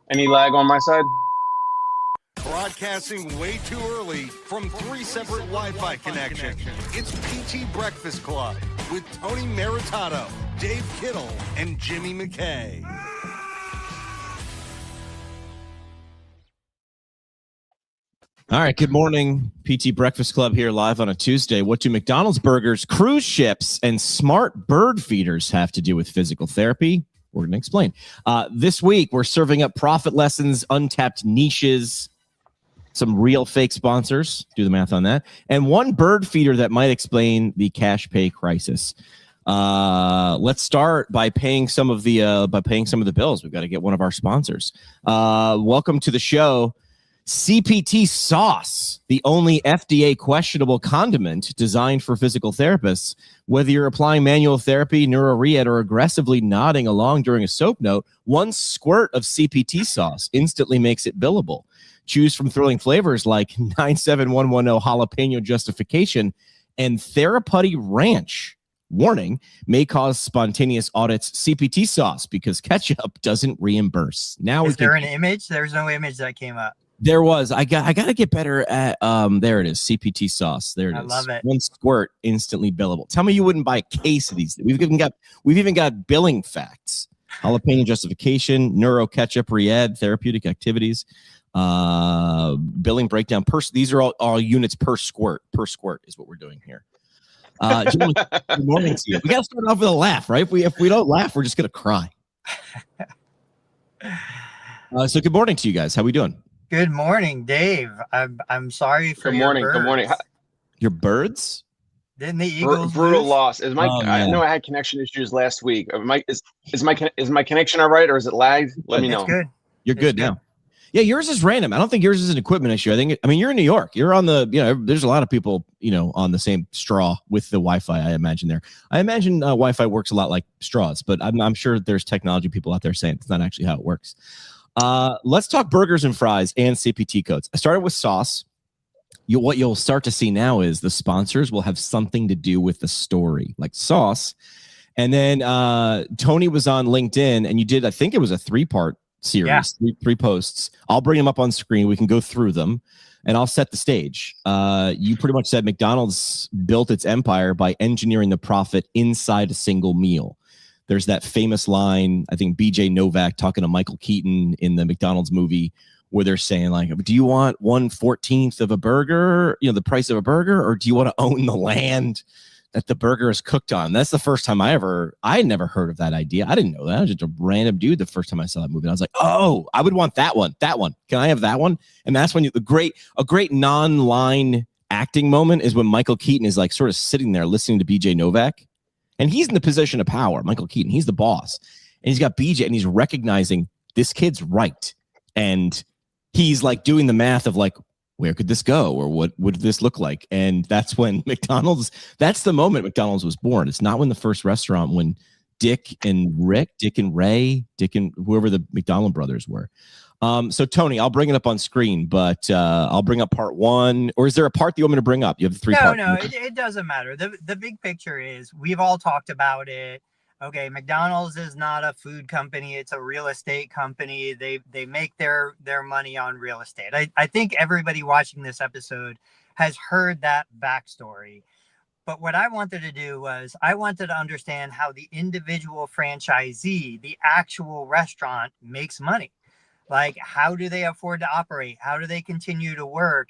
Any lag on my side? Broadcasting way too early from 3 separate Wi-Fi connections. It's PT Breakfast Club with Tony Maritato, Dave Kittle, and Jimmy McKay. All right, good morning. PT Breakfast Club here live on a Tuesday. What do McDonald's burgers, cruise ships, and smart bird feeders have to do with physical therapy? We're going to explain. This week, we're serving up profit lessons, untapped niches, some real fake sponsors, do the math on that, and one bird feeder that might explain the cash pay crisis. Let's start by paying some of the bills. We've got to get one of our sponsors. Welcome to the show. CPT sauce, the only FDA questionable condiment designed for physical therapists. Whether you're applying manual therapy, neuro rehab, or aggressively nodding along during a soap note, one squirt of CPT sauce instantly makes it billable. Choose from thrilling flavors like 97110 jalapeno justification and Theraputty ranch. Warning, may cause spontaneous audits. CPT sauce, because ketchup doesn't reimburse. Now, is there an image? There's no image that came up. There was. I got to get better at there it is. CPT sauce. There it is. I love it. One squirt, instantly billable. Tell me you wouldn't buy a case of these. We've even got billing facts. Jalapeno justification, neuro ketchup rehab, therapeutic activities, billing breakdown. These are all units per squirt. Per squirt is what we're doing here. Jimmy, good morning to you. We got to start off with a laugh, right? If we don't laugh, we're just gonna cry. So good morning to you guys. How we doing? Good morning, Dave. I'm sorry for Good morning. your birds. Good morning. Your birds? Didn't the Eagles brutal lose? loss? I know I had connection issues last week. Is my connection all right, or is it lagged? Let me know. It's good. You're good now. Yeah, yours is random. I don't think yours is an equipment issue. I mean, you're in New York. You're on the, there's a lot of people, on the same straw with the Wi-Fi, I imagine there. I imagine Wi-Fi works a lot like straws, but I'm sure there's technology people out there saying it's not actually how it works. Let's talk burgers and fries and CPT codes. I started with sauce. What you'll start to see now is the sponsors will have something to do with the story, like sauce. And then Tony was on LinkedIn, and you did, I think it was a 3-part series, three posts. I'll bring them up on screen. We can go through them, and I'll set the stage. You pretty much said McDonald's built its empire by engineering the profit inside a single meal. There's that famous line, I think BJ Novak talking to Michael Keaton in the McDonald's movie, where they're saying, like, do you want 1/14 of a burger, the price of a burger, or do you want to own the land that the burger is cooked on? That's the first time I had never heard of that idea. I didn't know that. I was just a random dude the first time I saw that movie. And I was like, oh, I would want that one. That one. Can I have that one? And that's when a great non-line acting moment is when Michael Keaton is like sort of sitting there listening to BJ Novak. And he's in the position of power, Michael Keaton. He's the boss. And he's got BJ, and he's recognizing this kid's right. And he's like doing the math of like, where could this go? Or what would this look like? And that's when that's the moment McDonald's was born. It's not when the first restaurant, when Dick and Ray, whoever the McDonald brothers were. So Tony, I'll bring it up on screen, but I'll bring up part 1. Or is there a part that you want me to bring up? You have 3 parts. No, it doesn't matter. The big picture is, we've all talked about it. Okay, McDonald's is not a food company. It's a real estate company. They make their money on real estate. I think everybody watching this episode has heard that backstory. But what I wanted to do was, I wanted to understand how the individual franchisee, the actual restaurant, makes money. Like, how do they afford to operate? How do they continue to work?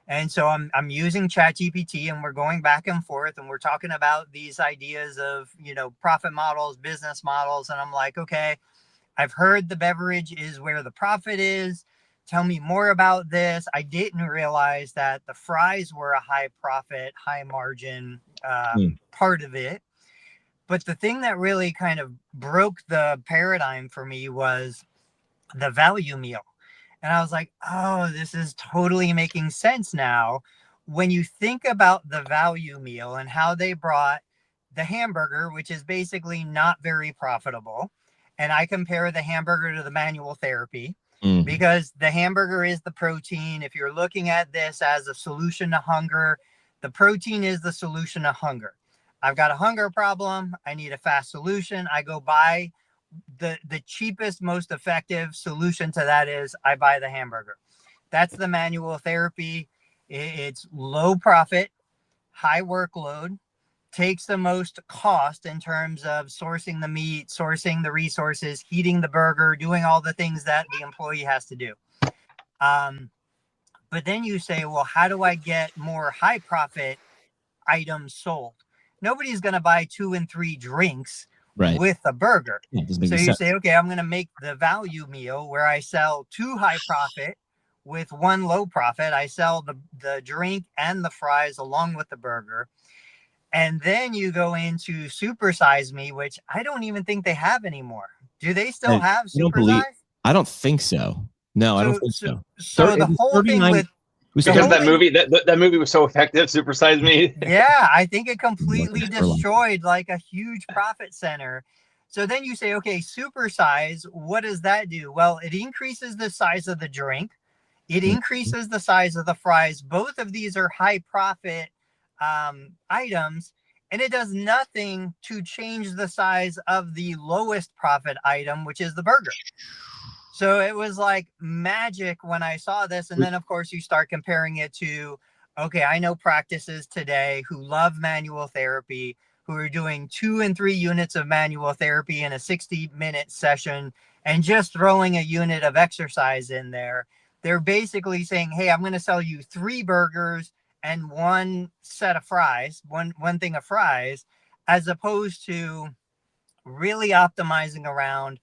And so I'm using ChatGPT, and we're going back and forth, and we're talking about these ideas of, profit models, business models. And I'm like, okay, I've heard the beverage is where the profit is. Tell me more about this. I didn't realize that the fries were a high profit, high margin part of it. But the thing that really kind of broke the paradigm for me was the value meal. And I was like, oh, this is totally making sense now. When you think about the value meal and how they brought the hamburger, which is basically not very profitable, and I compare the hamburger to the manual therapy, because the hamburger is the protein. If you're looking at this as a solution to hunger, the protein is the solution to hunger. I've got a hunger problem. I need a fast solution. I go buy the cheapest, most effective solution to that is I buy the hamburger. That's the manual therapy. It's low profit, high workload, takes the most cost in terms of sourcing the meat, sourcing the resources, heating the burger, doing all the things that the employee has to do. But then you say, well, how do I get more high profit items sold? Nobody's going to buy 2 and 3 drinks with a burger. Yeah, so you say, okay, I'm going to make the value meal where I sell 2 high profit with 1 low profit. I sell the drink and the fries along with the burger. And then you go into Supersize Me, which I don't even think they have anymore. Do they still have Supersize? I don't think so. No, I don't think so. So the whole thing with because that movie was so effective, Supersize Me. Yeah, I think it completely destroyed like a huge profit center. So then you say, okay, Supersize, what does that do? Well, it increases the size of the drink. It increases the size of the fries. Both of these are high profit items, and it does nothing to change the size of the lowest profit item, which is the burger. So it was like magic when I saw this. And then, of course, you start comparing it to, okay, I know practices today who love manual therapy, who are doing 2 and 3 units of manual therapy in a 60-minute session and just throwing a unit of exercise in there. They're basically saying, hey, I'm going to sell you 3 burgers and 1 set of fries, one thing of fries, as opposed to really optimizing around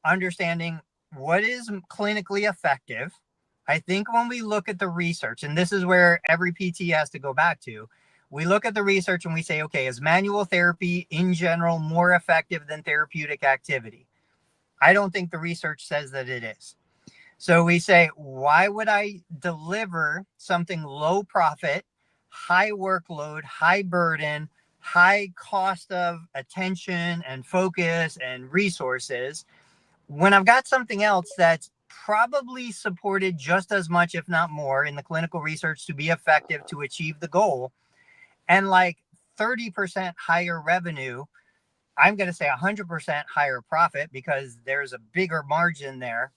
understanding what is clinically effective. I think when we look at the research, and this is where every PT has to go back to, we look at the research and we say, okay, is manual therapy in general more effective than therapeutic activity? I don't think the research says that it is. So we say, why would I deliver something low profit, high workload, high burden, high cost of attention and focus and resources when I've got something else that's probably supported just as much, if not more, in the clinical research to be effective to achieve the goal, and like 30% higher revenue? I'm going to say 100% higher profit because there's a bigger margin there.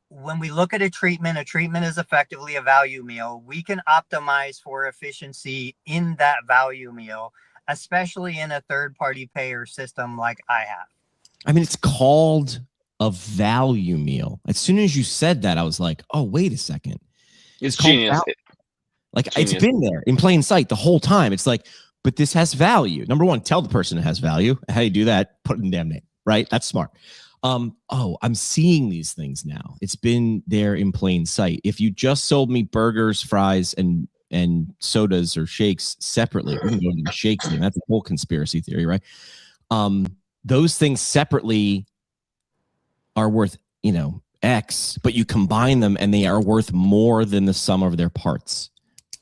When we look at a treatment is effectively a value meal. We can optimize for efficiency in that value meal, especially in a third-party payer system like I have. I mean, it's called a value meal. As soon as you said that, I was like, oh, wait a second. It's genius. It's been there in plain sight the whole time. It's like, but this has value. Number one, tell the person it has value. How do you do that? Put it in the damn name, right? That's smart. I'm seeing these things now. It's been there in plain sight. If you just sold me burgers, fries, and sodas or shakes separately, we can go into the shakes thing. That's a whole conspiracy theory, right? Those things separately are worth, X, but you combine them and they are worth more than the sum of their parts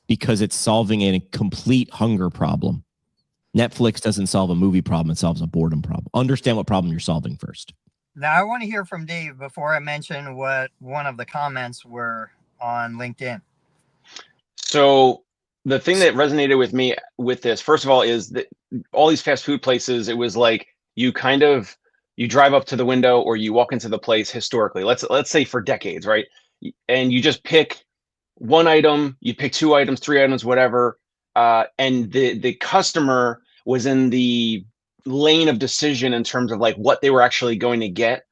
because it's solving a complete hunger problem. Netflix doesn't solve a movie problem. It solves a boredom problem. Understand what problem you're solving first. Now, I want to hear from Dave before I mention what one of the comments were on LinkedIn. So the thing that resonated with me with this, first of all, is that all these fast food places, it was like you drive up to the window or you walk into the place historically, let's say for decades, right? And you just pick one item, you pick 2 items, 3 items, whatever. And the customer was in the lane of decision in terms of like what they were actually going to get.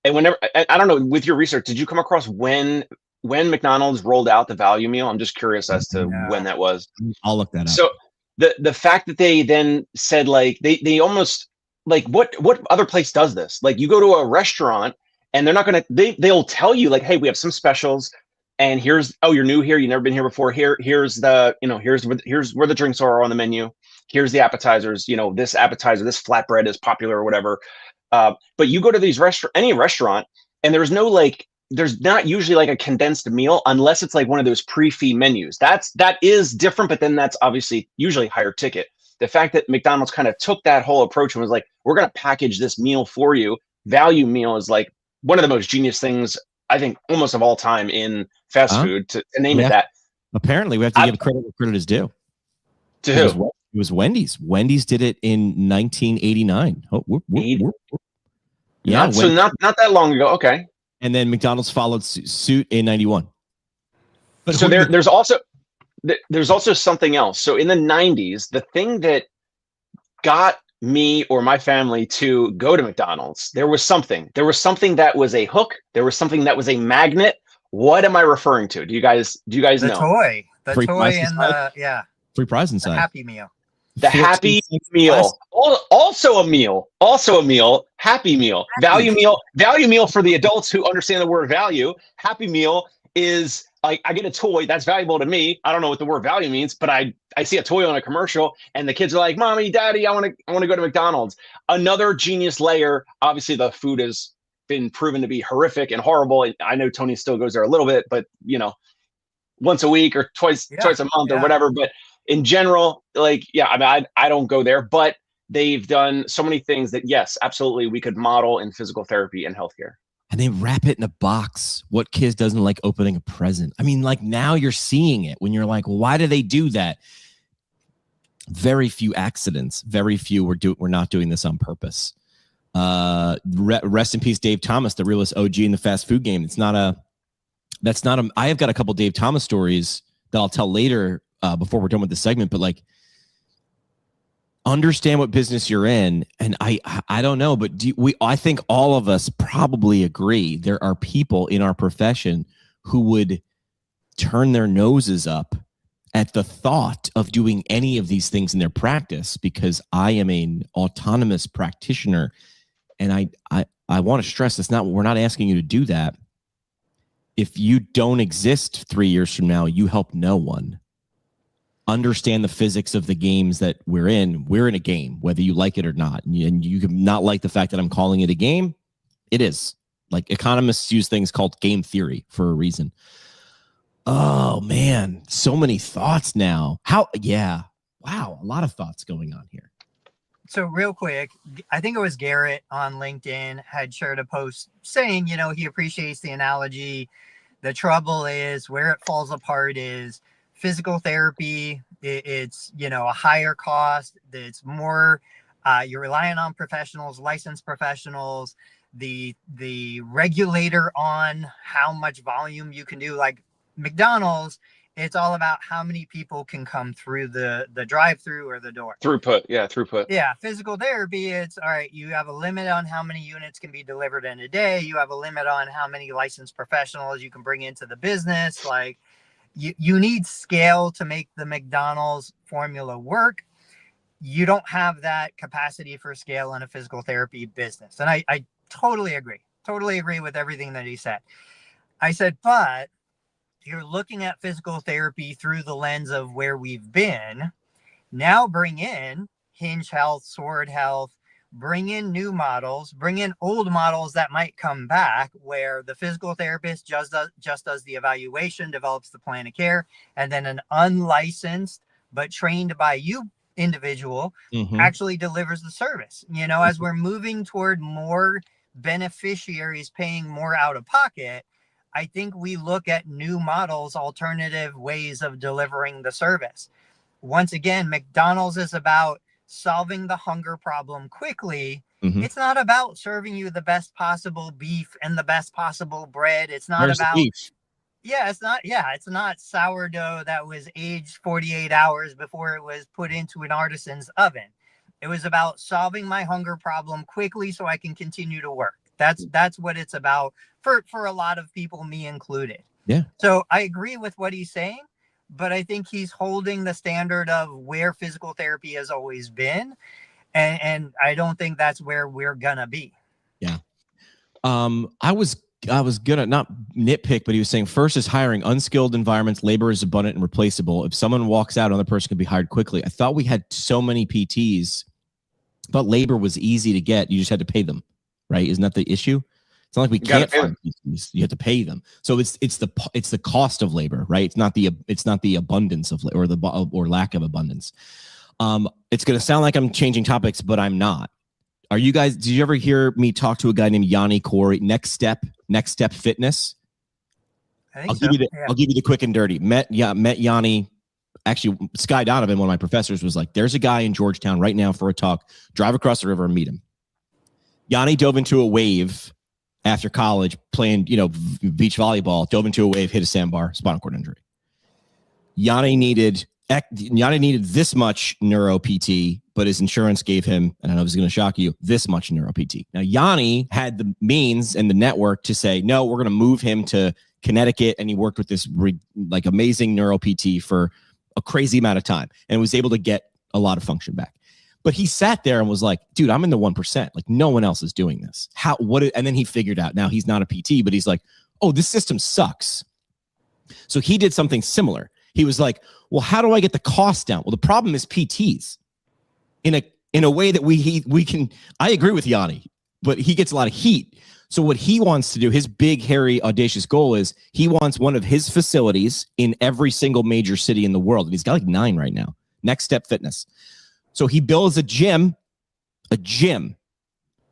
And whenever, I don't know, with your research, did you come across when McDonald's rolled out the value meal? I'm just curious as to when that was. I'll look that up. So the fact that they then said like they almost like what other place does this? Like you go to a restaurant and they're not gonna they'll tell you like, hey, we have some specials. And you're new here. You've never been here before. Here's the, here's where the drinks are on the menu. Here's the appetizers. This appetizer, this flatbread is popular or whatever. But you go to any restaurant, and there's not usually like a condensed meal unless it's like one of those pre-fee menus. That is different, but then that's obviously usually higher ticket. The fact that McDonald's kind of took that whole approach and was like, we're going to package this meal for you. Value meal is like one of the most genius things, I think, almost of all time in fast food, to name it that. Apparently, we have to give credit where credit is due. To who? It was Wendy's. Wendy's did it in 1989. Oh, yeah. So not that long ago. Okay. And then McDonald's followed suit in 91. But so there's also something else. So in the 90s, the thing that got me or my family to go to McDonald's, there was something that was a hook. There was something that was a magnet. What am I referring to? Do you guys know? The Free toy and the free prize inside. the Happy Meal. The Happy Meal. Also a meal. Happy Meal. Value meal for the adults who understand the word value. Happy Meal is like, I get a toy that's valuable to me. I don't know what the word value means, but I see a toy on a commercial and the kids are like, Mommy, Daddy, I want to go to McDonald's. Another genius layer. Obviously the food has been proven to be horrific and horrible. And I know Tony still goes there a little bit, but once a week or twice a month or whatever. But in general, I don't go there, but they've done so many things that, yes, absolutely, we could model in physical therapy and healthcare. And they wrap it in a box. What kid doesn't like opening a present? I mean, now you're seeing it when you're like, well, why do they do that? Very few accidents. Very few. We're not doing this on purpose. Rest in peace, Dave Thomas, the realest OG in the fast food game. I have got a couple Dave Thomas stories that I'll tell later before we're done with the segment, but understand what business you're in. And I don't know, but I think all of us probably agree there are people in our profession who would turn their noses up at the thought of doing any of these things in their practice, because I am an autonomous practitioner. And I want to stress we're not asking you to do that. If you don't exist 3 years from now, you help no one. Understand the physics of the games that we're in. We're in a game, whether you like it or not. And you can not like the fact that I'm calling it a game. It is. Economists use things called game theory for a reason. Oh, man. So many thoughts now. Wow. A lot of thoughts going on here. So real quick, I think it was Garrett on LinkedIn had shared a post saying, he appreciates the analogy. The trouble is where it falls apart is physical therapy. It's, a higher cost. It's more, you're relying on professionals, licensed professionals, the regulator on how much volume you can do. Like McDonald's, it's all about how many people can come through the drive-through or the door. Throughput. Yeah. Physical therapy, it's all right. You have a limit on how many units can be delivered in a day. You have a limit on how many licensed professionals you can bring into the business. You need scale to make the McDonald's formula work. You don't have that capacity for scale in a physical therapy business. And I totally agree with everything that he said. I said, but you're looking at physical therapy through the lens of where we've been. Now bring in Hinge Health, Sword Health, bring in new models, bring in old models that might come back where the physical therapist just does the evaluation, develops the plan of care, and then an unlicensed but trained by you individual actually delivers the service. As we're moving toward more beneficiaries paying more out of pocket, I think we look at new models, alternative ways of delivering the service. Once again, McDonald's is about solving the hunger problem quickly. It's not about serving you the best possible beef and the best possible bread. It's not about beef. It's not sourdough that was aged 48 hours before it was put into an artisan's oven. It was about solving my hunger problem quickly so I can continue to work. That's what it's about for a lot of people, me included. Yeah. So I agree with what he's saying, but I think he's holding the standard of where physical therapy has always been. And I don't think that's where we're gonna be. Yeah. I was gonna not nitpick, but he was saying first is hiring unskilled environments. Labor is abundant and replaceable. If someone walks out, another person can be hired quickly. I thought we had so many PTs, but labor was easy to get. You just had to pay them, right? Isn't that the issue? It's not like we can't find PTs. You have to pay them. So it's the cost of labor, right? It's not the abundance of labor or lack of abundance. It's going to sound like I'm changing topics, but I'm not. Are you guys? Did you ever hear me talk to a guy named Yanni Corey? Next Step Fitness. I think I'll give you the quick and dirty. Met Yanni actually, Sky Donovan, one of my professors, was like, there's a guy in Georgetown right now for a talk. Drive across the river and meet him. Yanni dove into a wave after college playing, beach volleyball, dove into a wave, hit a sandbar, spinal cord injury. Yanni needed this much neuro PT, but his insurance gave him, and I know this is going to shock you, this much neuro PT. Now, Yanni had the means and the network to say, no, we're going to move him to Connecticut, and he worked with this amazing neuro PT for a crazy amount of time and was able to get a lot of function back. But he sat there and was like, dude, I'm in the 1%. Like, no one else is doing this. And then he figured out, now he's not a PT, but he's like, oh, this system sucks. So he did something similar. He was like, well, how do I get the cost down? Well, the problem is PTs in a way that we can, I agree with Yanni, but he gets a lot of heat. So what he wants to do, his big, hairy, audacious goal is he wants one of his facilities in every single major city in the world. And he's got like 9 right now. Next Step Fitness. So he builds a gym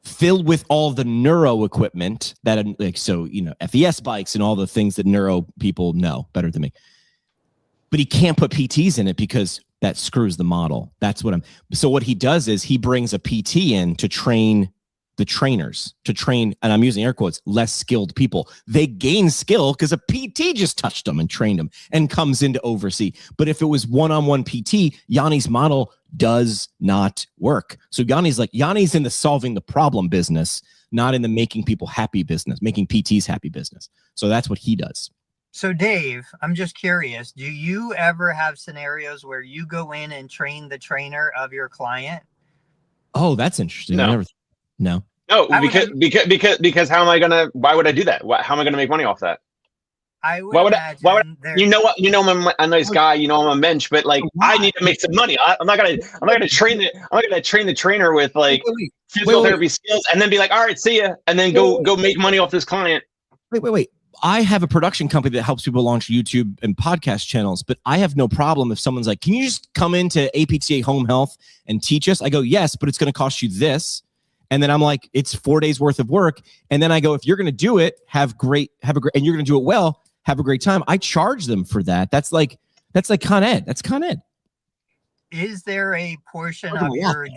filled with all the neuro equipment that, FES bikes and all the things that neuro people know better than me. But he can't put PTs in it because that screws the model. So what he does is he brings a PT in to train the trainers, and I'm using air quotes, less skilled people. They gain skill because a PT just touched them and trained them and comes in to oversee. But if it was one-on-one PT, Yanni's model does not work. So Yanni's in the solving the problem business, not in the making people happy business, making PTs happy business. So that's what he does. So Dave, I'm just curious, do you ever have scenarios where you go in and train the trainer of your client? Oh, that's interesting. No. No, because how am I gonna? Why would I do that? How am I gonna make money off that? I would why would imagine I'm a nice guy. I'm a mensch, but like I need to make some money. I'm not gonna train the trainer with like physical therapy skills and then be like, all right, see ya, and then go make money off this client. Wait. I have a production company that helps people launch YouTube and podcast channels, but I have no problem if someone's like, can you just come into APTA Home Health and teach us? I go, yes, but it's going to cost you this. And then I'm like, it's 4 days worth of work. And then I go, if you're going to do it, have a great, and you're going to do it well, have a great time. I charge them for that. That's like Con Ed. That's Con Ed. Is there a portion of your,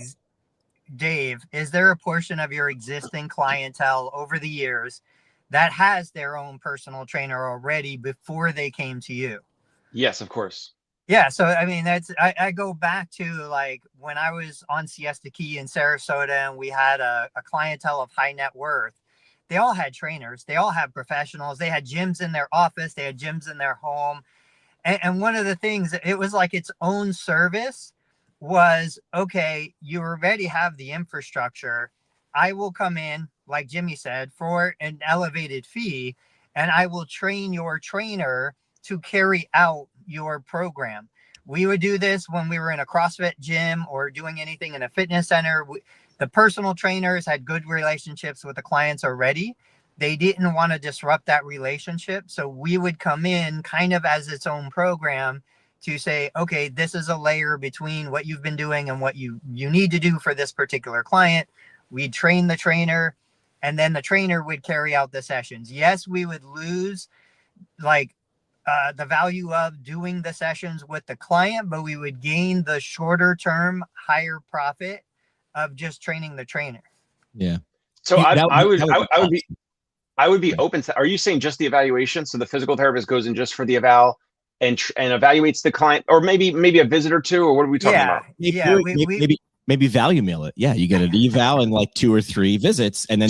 Dave, is there a portion of your existing clientele over the years that has their own personal trainer already before they came to you? Yes, of course. Yeah. So, I mean, I go back to like when I was on Siesta Key in Sarasota and we had a clientele of high net worth. They all had trainers. They all had professionals. They had gyms in their office. They had gyms in their home. And one of the things, it was like its own service was, okay, you already have the infrastructure. I will come in, like Jimmy said, for an elevated fee, and I will train your trainer to carry out your program. We would do this when we were in a CrossFit gym or doing anything in a fitness center. The personal trainers had good relationships with the clients already. They didn't want to disrupt that relationship. So we would come in kind of as its own program to say, okay, this is a layer between what you've been doing and what you need to do for this particular client. We'd train the trainer, and then the trainer would carry out the sessions. Yes, we would lose like the value of doing the sessions with the client, but we would gain the shorter term, higher profit of just training the trainer. Yeah. So I would be open to. Are you saying just the evaluation? So the physical therapist goes in just for the eval and evaluates the client, or maybe a visit or two, or what are we talking about? Yeah, maybe value mail it. Yeah, you get an eval and like 2 or 3 visits, and then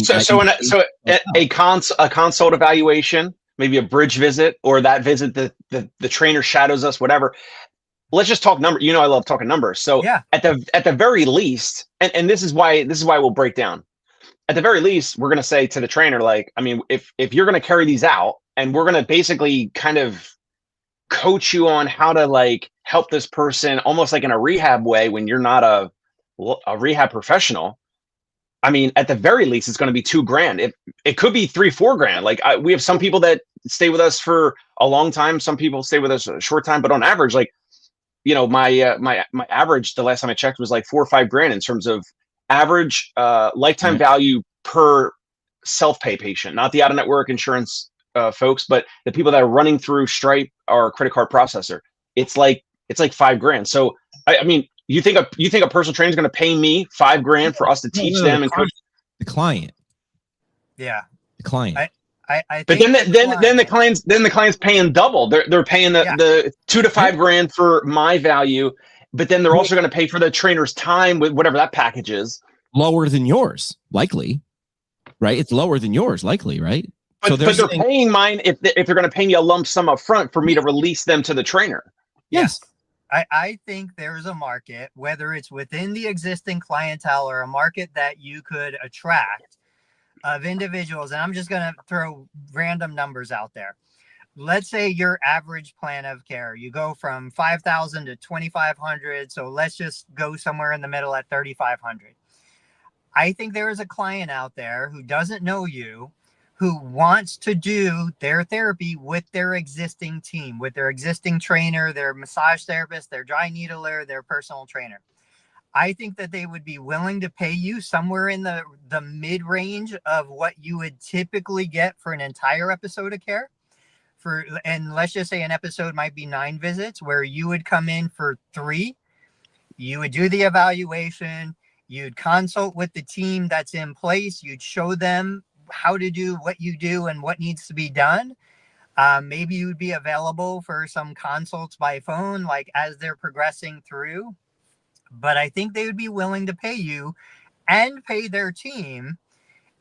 a consult evaluation, maybe a bridge visit, or that visit the trainer shadows us, whatever. Let's just talk numbers. I love talking numbers. So yeah, at the very least, and this is why we'll break down. At the very least, we're going to say to the trainer, like, I mean, if you're going to carry these out, and we're going to basically kind of coach you on how to like help this person, almost like in a rehab way, when you're not a rehab professional. I mean, at the very least, it's going to be $2,000. It could be $3-4 grand. Like we have some people that stay with us for a long time. Some people stay with us a short time, but on average, like, my average, the last time I checked, was like $4 or $5 grand in terms of average lifetime value per self-pay patient, not the out-of-network insurance folks, but the people that are running through Stripe or credit card processor. It's like it's like $5,000. So I mean, you think a personal trainer is going to pay me $5,000 for us to teach them and coach the client? Yeah, the client. I but think then the client's paying double. They're paying the $2,000 to $5,000 for my value, but then they're also going to pay for the trainer's time with whatever that package is. Lower than yours, likely, right? It's lower than yours, likely, right? But they're paying mine if they're going to pay me a lump sum up front for me to release them to the trainer. Yes. I think there's a market, whether it's within the existing clientele or a market that you could attract, of individuals. And I'm just going to throw random numbers out there. Let's say your average plan of care, you go from 5,000 to 2,500. So let's just go somewhere in the middle at 3,500. I think there is a client out there who doesn't know you, who wants to do their therapy with their existing team, with their existing trainer, their massage therapist, their dry needler, their personal trainer. I think that they would be willing to pay you somewhere in the mid-range of what you would typically get for an entire episode of care. And let's just say an episode might be 9 visits, where you would come in for 3. You would do the evaluation. You'd consult with the team that's in place. You'd show them how to do what you do and what needs to be done. Maybe you'd be available for some consults by phone, like as they're progressing through. But I think they would be willing to pay you and pay their team.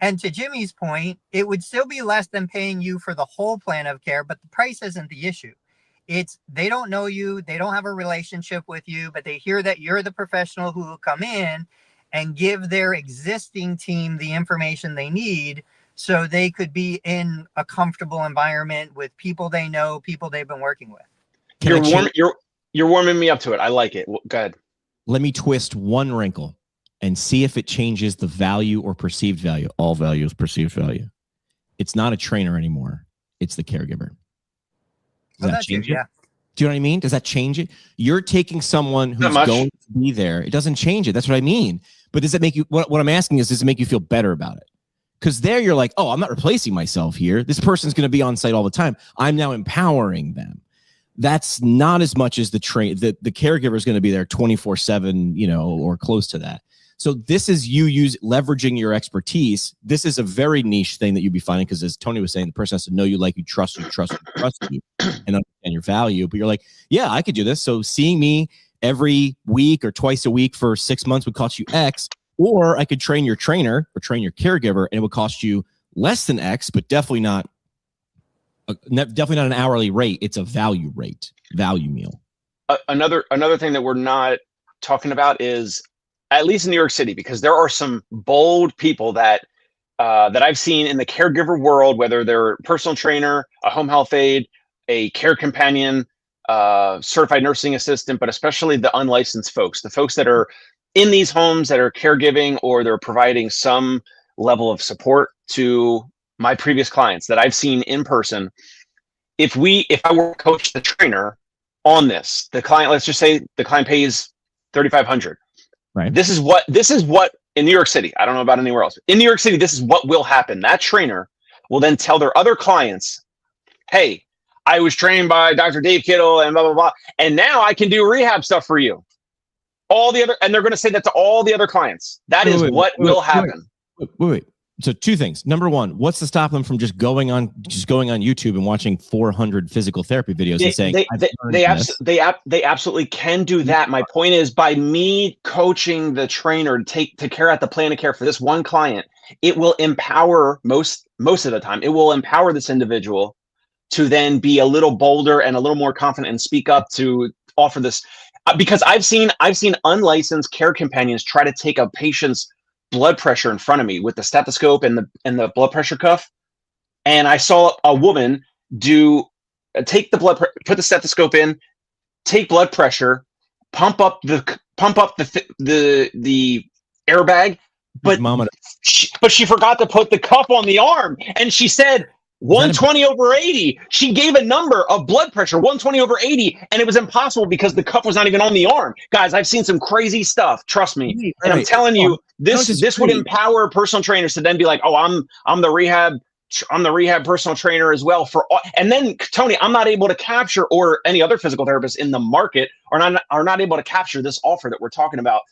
And to Jimmy's point, it would still be less than paying you for the whole plan of care, but the price isn't the issue. It's they don't know you, they don't have a relationship with you, but they hear that you're the professional who will come in and give their existing team the information they need so they could be in a comfortable environment with people they know, people they've been working with. You're warming me up to it. I like it. Go ahead. Let me twist one wrinkle and see if it changes the value or perceived value. All value is perceived value. It's not a trainer anymore. It's the caregiver. Does that change it? Yeah. Do you know what I mean? Does that change it? You're taking someone who's going to be there. It doesn't change it. That's what I mean. But does it make you, what I'm asking is, does it make you feel better about it? Because there you're like, oh, I'm not replacing myself here. This person's going to be on site all the time. I'm now empowering them. That's not as much as the caregiver is going to be there 24/7, or close to that. So this is you leveraging your expertise. This is a very niche thing that you'd be finding, because as Tony was saying, the person has to know you, like you, trust you, and understand your value. But you're like, yeah, I could do this. So seeing me every week or twice a week for 6 months would cost you X, or I could train your trainer or train your caregiver, and it would cost you less than X, but definitely not an hourly rate. It's a value rate, value meal. Another thing that we're not talking about is, at least in New York City, because there are some bold people that I've seen in the caregiver world, whether they're a personal trainer, a home health aide, a care companion, certified nursing assistant, but especially the unlicensed folks, the folks that are in these homes that are caregiving, or they're providing some level of support to my previous clients that I've seen in person. If I were to coach the trainer on this, the client, let's just say the client pays $3,500. Right. This is what in New York City, I don't know about anywhere else. In New York City, this is what will happen. That trainer will then tell their other clients, hey, I was trained by Dr. Dave Kittle and blah, blah, blah. And now I can do rehab stuff for you. And they're going to say that to all the other clients. That is what will happen. Wait. So 2 things. Number 1, what's to stop them from just going on YouTube and watching 400 physical therapy videos and saying they absolutely can do that. My point is, by me coaching the trainer to carry out the plan of care for this one client, it will empower most of the time. It will empower this individual to then be a little bolder and a little more confident and speak up to offer this. Because I've seen unlicensed care companions try to take a patient's blood pressure in front of me with the stethoscope and the blood pressure cuff, and I saw a woman take the put the stethoscope in, take blood pressure, pump up the airbag, but she forgot to put the cuff on the arm, and she said 120 over 80. She gave a number of blood pressure, 120 over 80, and it was impossible because the cuff was not even on the arm. Guys, I've seen some crazy stuff. Trust me. Right. And I'm telling you, this would empower personal trainers to then be like, oh, I'm the rehab I'm the rehab personal trainer as well for all, and then Tony, I'm not able to capture, or any other physical therapist in the market are not able to capture this offer that we're talking about.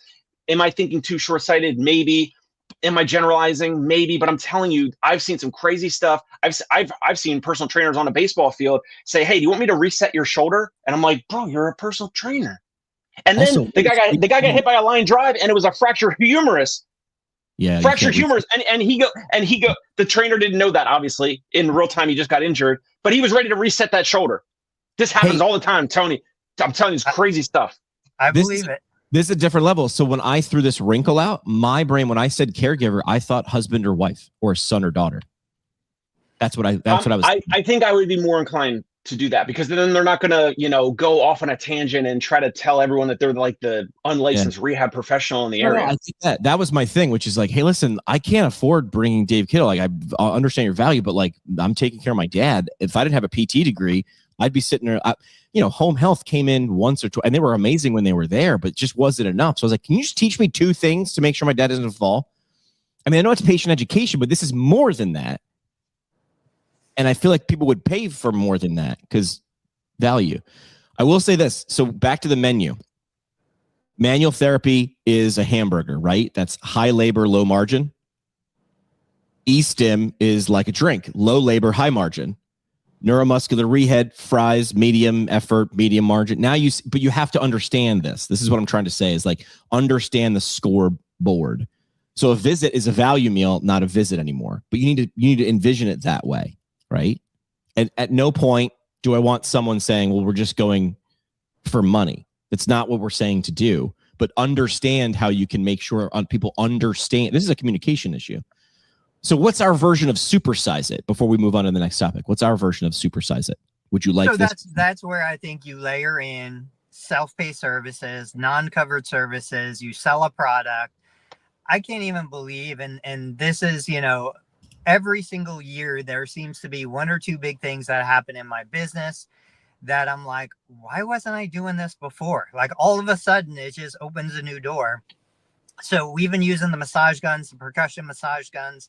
Am I thinking too short-sighted? Maybe. Am I generalizing? Maybe. But I'm telling you, I've seen some crazy stuff. I've seen personal trainers on a baseball field say, "Hey, do you want me to reset your shoulder?" And I'm like, "Bro, you're a personal trainer." And then Also, the guy got hit by a line drive, and it was a fractured humerus. yeah, Fractured humerus, and he go. The trainer didn't know that, obviously. In real time, he just got injured, but he was ready to reset that shoulder. This happens all the time, Tony. I'm telling you, it's crazy stuff. I believe it. This is a different level. So when I threw this wrinkle out, my brain, when I said caregiver, I thought husband or wife or son or daughter. That's what I was. I think I would be more inclined to do that, because then they're not going to, go off on a tangent and try to tell everyone that they're like the unlicensed rehab professional in the area. I think that was my thing, which is like, hey, listen, I can't afford bringing Dave Kittle. Like, I understand your value, but like, I'm taking care of my dad. If I didn't have a PT degree, I'd be sitting there. Home health came in once or twice, and they were amazing when they were there, but just wasn't enough. So I was like, can you just teach me 2 things to make sure my dad doesn't fall? I mean, I know it's patient education, but this is more than that. And I feel like people would pay for more than that because value. I will say this. So back to the menu. Manual therapy is a hamburger, right? That's high labor, low margin. E-stim is like a drink, low labor, high margin. Neuromuscular rehab, fries, medium effort, medium margin. But you have to understand this. This is what I'm trying to say, is like, understand the scoreboard. So a visit is a value meal, not a visit anymore. But you need to envision it that way. Right. And at no point do I want someone saying, well, we're just going for money. That's not what we're saying to do, but understand how you can make sure people understand. This is a communication issue. So what's our version of Supersize It before we move on to the next topic? What's our version of Supersize It? Would you like this? That's where I think you layer in self-pay services, non-covered services, you sell a product. I can't even believe, and this is, every single year, there seems to be 1 or 2 big things that happen in my business that I'm like, why wasn't I doing this before? Like, all of a sudden, it just opens a new door. So we've been using the massage guns, the percussion massage guns.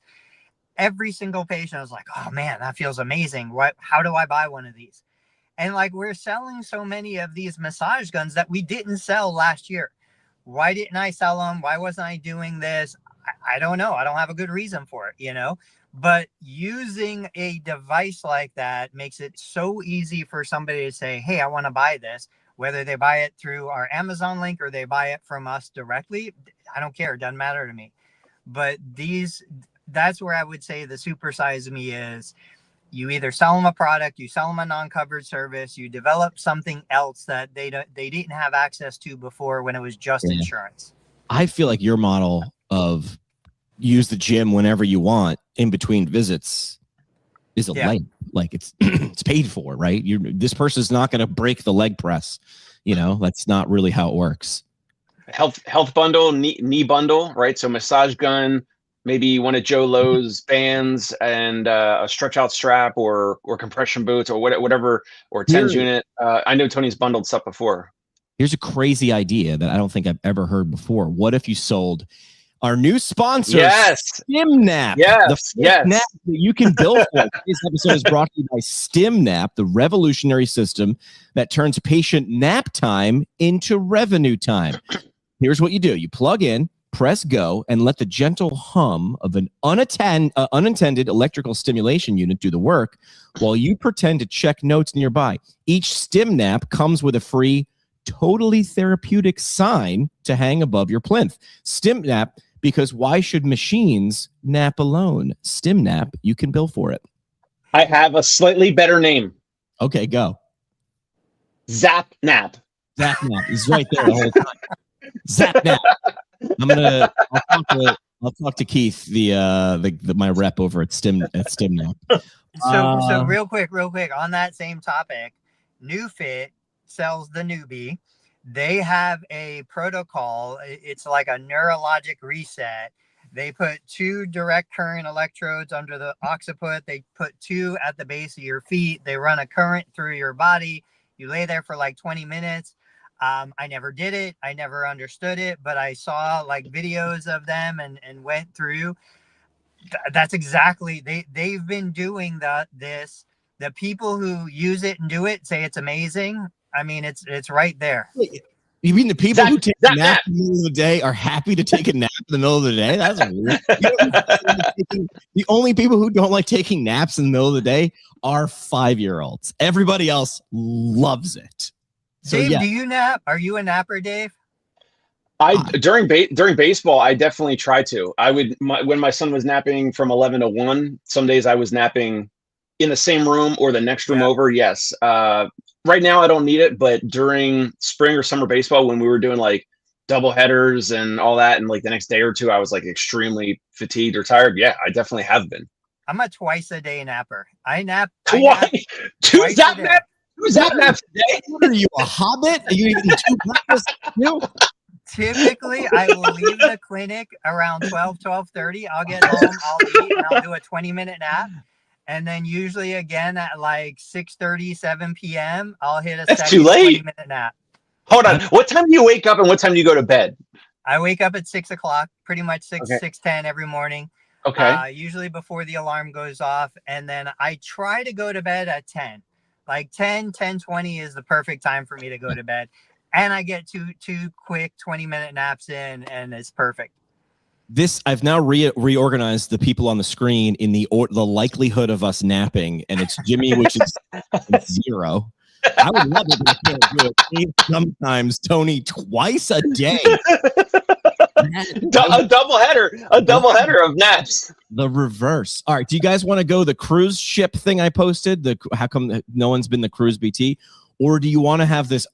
Every single patient was like, oh man, that feels amazing. How do I buy one of these? And like, we're selling so many of these massage guns that we didn't sell last year. Why didn't I sell them? Why wasn't I doing this? I don't know. I don't have a good reason for it, But using a device like that makes it so easy for somebody to say, hey, I want to buy this, whether they buy it through our Amazon link or they buy it from us directly. I don't care. It doesn't matter to me. But that's where I would say the Supersize Me is. You either sell them a product, you sell them a non-covered service, you develop something else that they didn't have access to before when it was just insurance. I feel like your model of use the gym whenever you want in between visits is a leg. Like, it's it's paid for, right? This person's not going to break the leg press. That's not really how it works. Health bundle, knee bundle, right? So massage gun, maybe one of Joe Lowe's bands, and a stretch out strap or compression boots or whatever, or TENS unit. I know Tony's bundled stuff before. Here's a crazy idea that I don't think I've ever heard before. What if you sold our new sponsor, StimNap? Yes, nap that you can build for. This episode is brought to you by StimNap, the revolutionary system that turns patient nap time into revenue time. Here's what you do. You plug in, press go, and let the gentle hum of an unintended electrical stimulation unit do the work while you pretend to check notes nearby. Each StimNap comes with a free, totally therapeutic sign to hang above your plinth. StimNap, because why should machines nap alone? StimNap, you can bill for it. I have a slightly better name. Okay, go. ZapNap. ZapNap is right there the whole time. ZapNap. I'll talk to Keith, my rep over at StimNap. So real quick on that same topic, NewFit sells the Newbie. They have a protocol. It's like a neurologic reset. They put 2 direct current electrodes under the occiput. They put 2 at the base of your feet. They run a current through your body. You lay there for like 20 minutes. I never did it. I never understood it, but I saw like videos of them and went through. That's exactly, they've been doing this. The people who use it and do it say it's amazing. I mean, it's right there. You mean the people who take a nap nap. in the middle of the day are happy to take a nap in the middle of the day? That's weird. The only people who don't like taking naps in the middle of the day are 5-year-olds. Everybody else loves it. So, Dave, yeah. do you nap? Are you a napper, Dave? During baseball, I definitely try to. When my son was napping from 11 to 1, some days I was napping in the same room or the next room over. Yes. Right now I don't need it, but during spring or summer baseball, when we were doing like double headers and all that, and like the next day or two, I was like extremely fatigued or tired. Yeah, I definitely have been. I'm a twice a day napper. I nap. Two zap naps a day? What are you, a hobbit? Are you eating 2 breakfasts? No. Typically, I will leave the clinic around 12:30. I'll get home, I'll eat, and I'll do a 20-minute nap. And then usually again at like 6:30, 7 p.m., I'll hit a That's too late. 20-minute nap. Hold on. What time do you wake up and what time do you go to bed? I wake up at 6 o'clock, pretty much 6:10 every morning. Okay. Usually before the alarm goes off. And then I try to go to bed at 10. Like 10:20 is the perfect time for me to go to bed. And I get two quick 20-minute naps in, and it's perfect. I've now reorganized the people on the screen in the likelihood of us napping, and it's Jimmy, which is 0. I would love it if I can't do it. Sometimes Tony twice a day. A double header of naps. The reverse. All right. Do you guys want to go the cruise ship thing I posted? How come no one's been the cruise BT? Or do you want to have this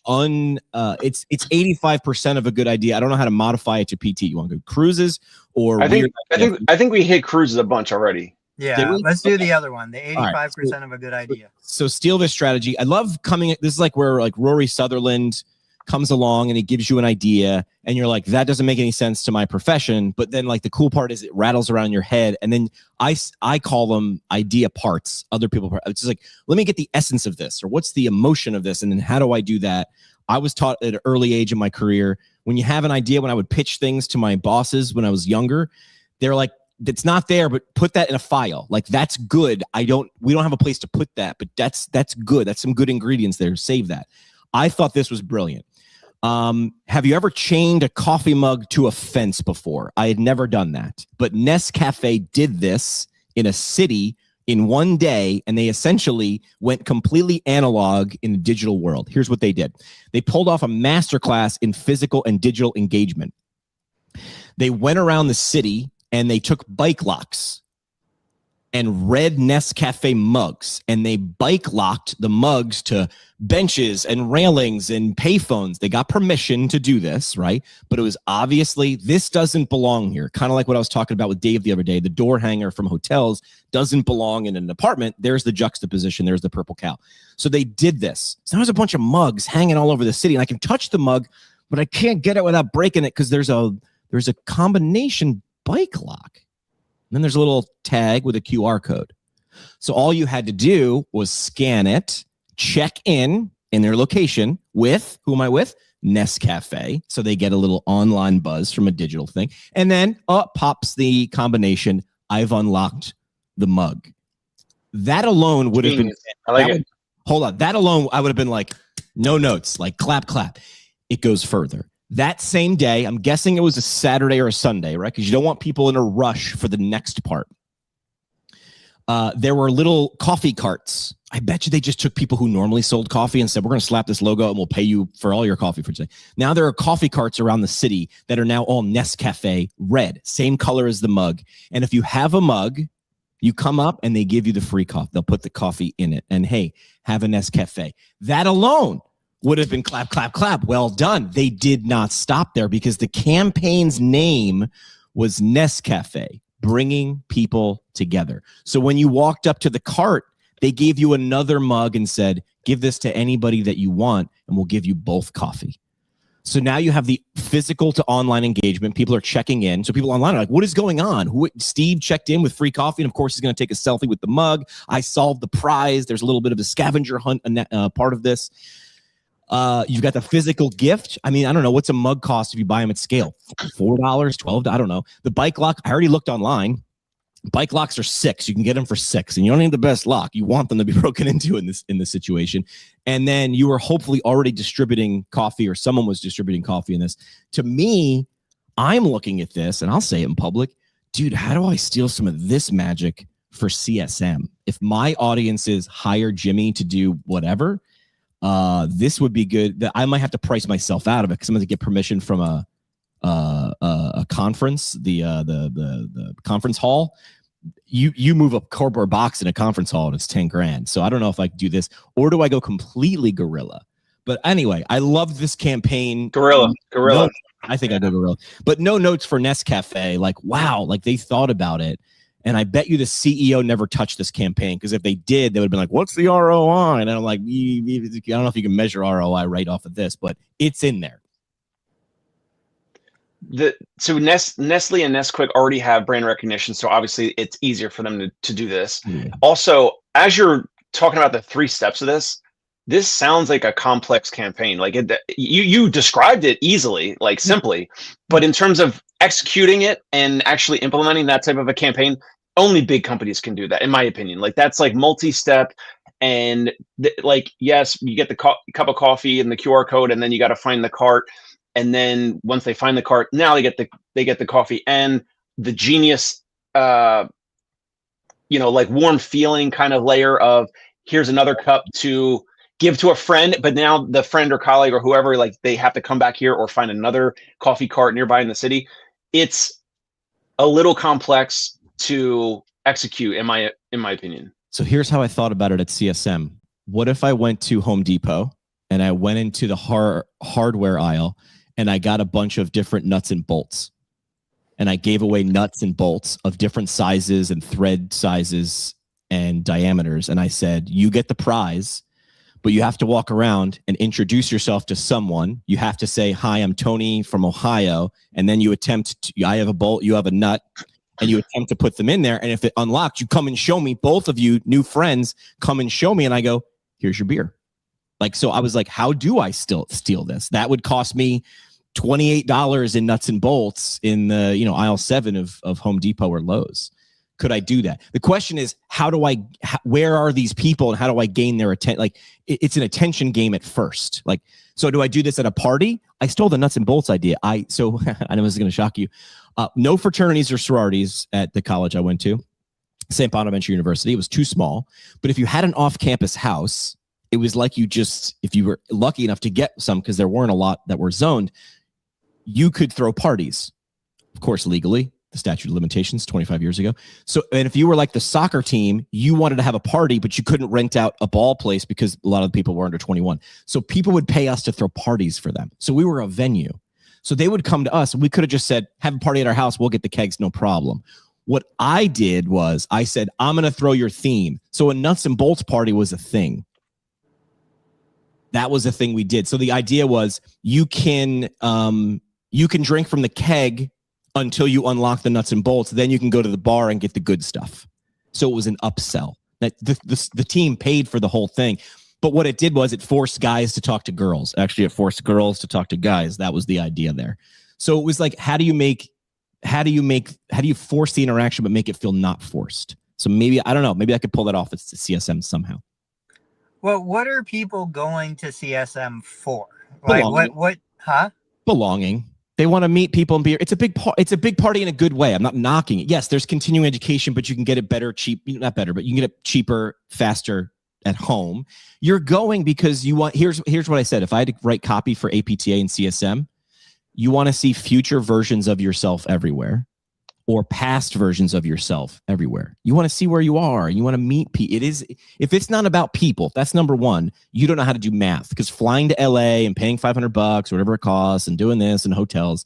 it's 85% of a good idea. I don't know how to modify it to PT. You want to go cruises or I think we hit cruises a bunch already. Yeah, let's do the other one. The 85% of a good idea. So steal this strategy. I love this is like where like Rory Sutherland comes along and he gives you an idea and you're like, that doesn't make any sense to my profession. But then like the cool part is it rattles around your head. And then I call them idea parts. Other people, it's just like, let me get the essence of this, or what's the emotion of this? And then how do I do that? I was taught at an early age in my career, when you have an idea, when I would pitch things to my bosses when I was younger, they're like, it's not there, but put that in a file. Like, that's good. We don't have a place to put that, but that's good. That's some good ingredients there. Save that. I thought this was brilliant. Have you ever chained a coffee mug to a fence before? I had never done that, but Nescafe did this in a city in one day, and they essentially went completely analog in the digital world. Here's what they did. They pulled off a masterclass in physical and digital engagement. They went around the city and they took bike locks and red Nescafe mugs, and they bike locked the mugs to benches and railings and payphones. They got permission to do this, right? But it was obviously, this doesn't belong here. Kind of like what I was talking about with Dave the other day. The door hanger from hotels doesn't belong in an apartment. There's the juxtaposition. There's the purple cow. So they did this. So there's a bunch of mugs hanging all over the city, and I can touch the mug, but I can't get it without breaking it because there's a combination bike lock. And then there's a little tag with a QR code. So all you had to do was scan it, check in their location with, who am I with? Nescafe. So they get a little online buzz from a digital thing. And then pops the combination. I've unlocked the mug. That alone would have been, I like it. Hold on. That alone, I would have been like, no notes, like clap, clap. It goes further. That same day, I'm guessing it was a Saturday or a Sunday, right? Because you don't want people in a rush for the next part. There were little coffee carts. I bet you they just took people who normally sold coffee and said, we're going to slap this logo and we'll pay you for all your coffee for today. Now there are coffee carts around the city that are now all Nescafe red, same color as the mug. And if you have a mug, you come up and they give you the free coffee. They'll put the coffee in it. And hey, have a Nescafe. That alone would have been clap, clap, clap. Well done. They did not stop there because the campaign's name was Nescafe, bringing people together. So when you walked up to the cart, they gave you another mug and said, give this to anybody that you want, and we'll give you both coffee. So now you have the physical to online engagement. People are checking in. So people online are like, what is going on? Steve checked in with free coffee, and of course he's going to take a selfie with the mug. I solved the prize. There's a little bit of a scavenger hunt part of this. You've got the physical gift. I mean, I don't know what's a mug cost if you buy them at scale. $4, $12. I don't know. The bike lock. I already looked online. Bike locks are $6. You can get them for $6, and you don't need the best lock. You want them to be broken into in this situation. And then you were hopefully already distributing coffee, or someone was distributing coffee in this. To me, I'm looking at this, and I'll say it in public, dude. How do I steal some of this magic for CSM? If my audiences hire Jimmy to do whatever, this would be good. That I might have to price myself out of it because I'm going to get permission from a conference, the conference hall. You move a cardboard box in a conference hall and it's 10 grand. So I don't know if I can do this, or do I go completely guerrilla? But anyway, I loved this campaign. Guerrilla. No, I think I go guerrilla. But no notes for Nescafe. Like, wow, like they thought about it. And I bet you the CEO never touched this campaign, because if they did, they would have been like, what's the ROI? And I'm like, I don't know if you can measure ROI right off of this, but it's in there. So Nestle and Nesquik already have brand recognition, so obviously it's easier for them to do this. Yeah. Also, as you're talking about the 3 steps of this sounds like a complex campaign. Like you described it easily, like simply, but in terms of executing it and actually implementing that type of a campaign, only big companies can do that, in my opinion. Like that's like multi-step, and like, yes, you get the cup of coffee and the QR code, and then you got to find the cart. And then once they find the cart, now they get the coffee and the genius, like warm feeling kind of layer of, here's another cup to give to a friend, but now the friend or colleague or whoever, like they have to come back here or find another coffee cart nearby in the city. It's a little complex to execute, in my opinion. So here's how I thought about it at CSM. What if I went to Home Depot and I went into the hardware aisle and I got a bunch of different nuts and bolts, and I gave away nuts and bolts of different sizes and thread sizes and diameters. And I said, you get the prize, but you have to walk around and introduce yourself to someone. You have to say, hi, I'm Tony from Ohio. And then you attempt I have a bolt, you have a nut, and you attempt to put them in there. And if it unlocked, you come and show me, both of you new friends come and show me. And I go, here's your beer. Like, so I was like, how do I still steal this? That would cost me $28 in nuts and bolts in the, aisle 7 of Home Depot or Lowe's. Could I do that? The question is, where are these people and how do I gain their attention? Like, it's an attention game at first. Like, so do I do this at a party? I stole the nuts and bolts idea. I know this is going to shock you. No fraternities or sororities at the college I went to, St. Bonaventure University. It was too small. But if you had an off-campus house, it was like if you were lucky enough to get some, because there weren't a lot that were zoned, you could throw parties, of course, legally. The statute of limitations 25 years ago. So, and if you were like the soccer team, you wanted to have a party, but you couldn't rent out a ball place because a lot of the people were under 21. So people would pay us to throw parties for them. So we were a venue. So they would come to us, and we could have just said, have a party at our house. We'll get the kegs, no problem. What I did was I said, I'm going to throw your theme. So a nuts and bolts party was a thing. That was a thing we did. So the idea was you can drink from the keg until you unlock the nuts and bolts. Then you can go to the bar and get the good stuff. So it was an upsell. That the team paid for the whole thing. But what it did was it forced guys to talk to girls. Actually, it forced girls to talk to guys. That was the idea there. So it was like, how do you force the interaction but make it feel not forced? So maybe, I don't know, maybe I could pull that off at CSM somehow. Well, what are people going to CSM for? Like, Belonging. huh? Belonging. They want to meet people and be. It's a big party in a good way. I'm not knocking it. Yes, there's continuing education, but you can get it better, not better, but you can get it cheaper, faster at home. You're going because you want. Here's what I said. If I had to write copy for APTA and CSM, you want to see future versions of yourself everywhere, or past versions of yourself everywhere. You want to see where you are. You want to meet people. If it's not about people, that's number one. You don't know how to do math, because flying to LA and paying $500 or whatever it costs and doing this and hotels,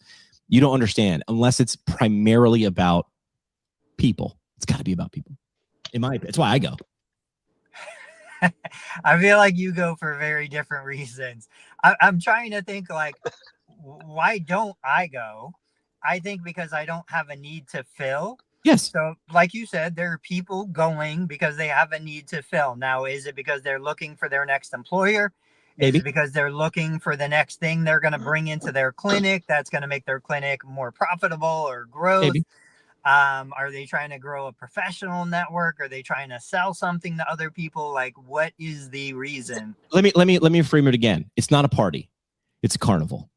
you don't understand unless it's primarily about people. It's got to be about people. That's why I go. I feel like you go for very different reasons. I'm trying to think, like, why don't I go? I think because I don't have a need to fill. Yes. So like you said, there are people going because they have a need to fill. Now, is it because they're looking for their next employer? Is Maybe. it because they're looking for the next thing they're going to bring into their clinic that's going to make their clinic more profitable or growth? Maybe. Are they trying to grow a professional network? Are they trying to sell something to other people? Like, what is the reason? Let me frame it again. It's not a party. It's a carnival.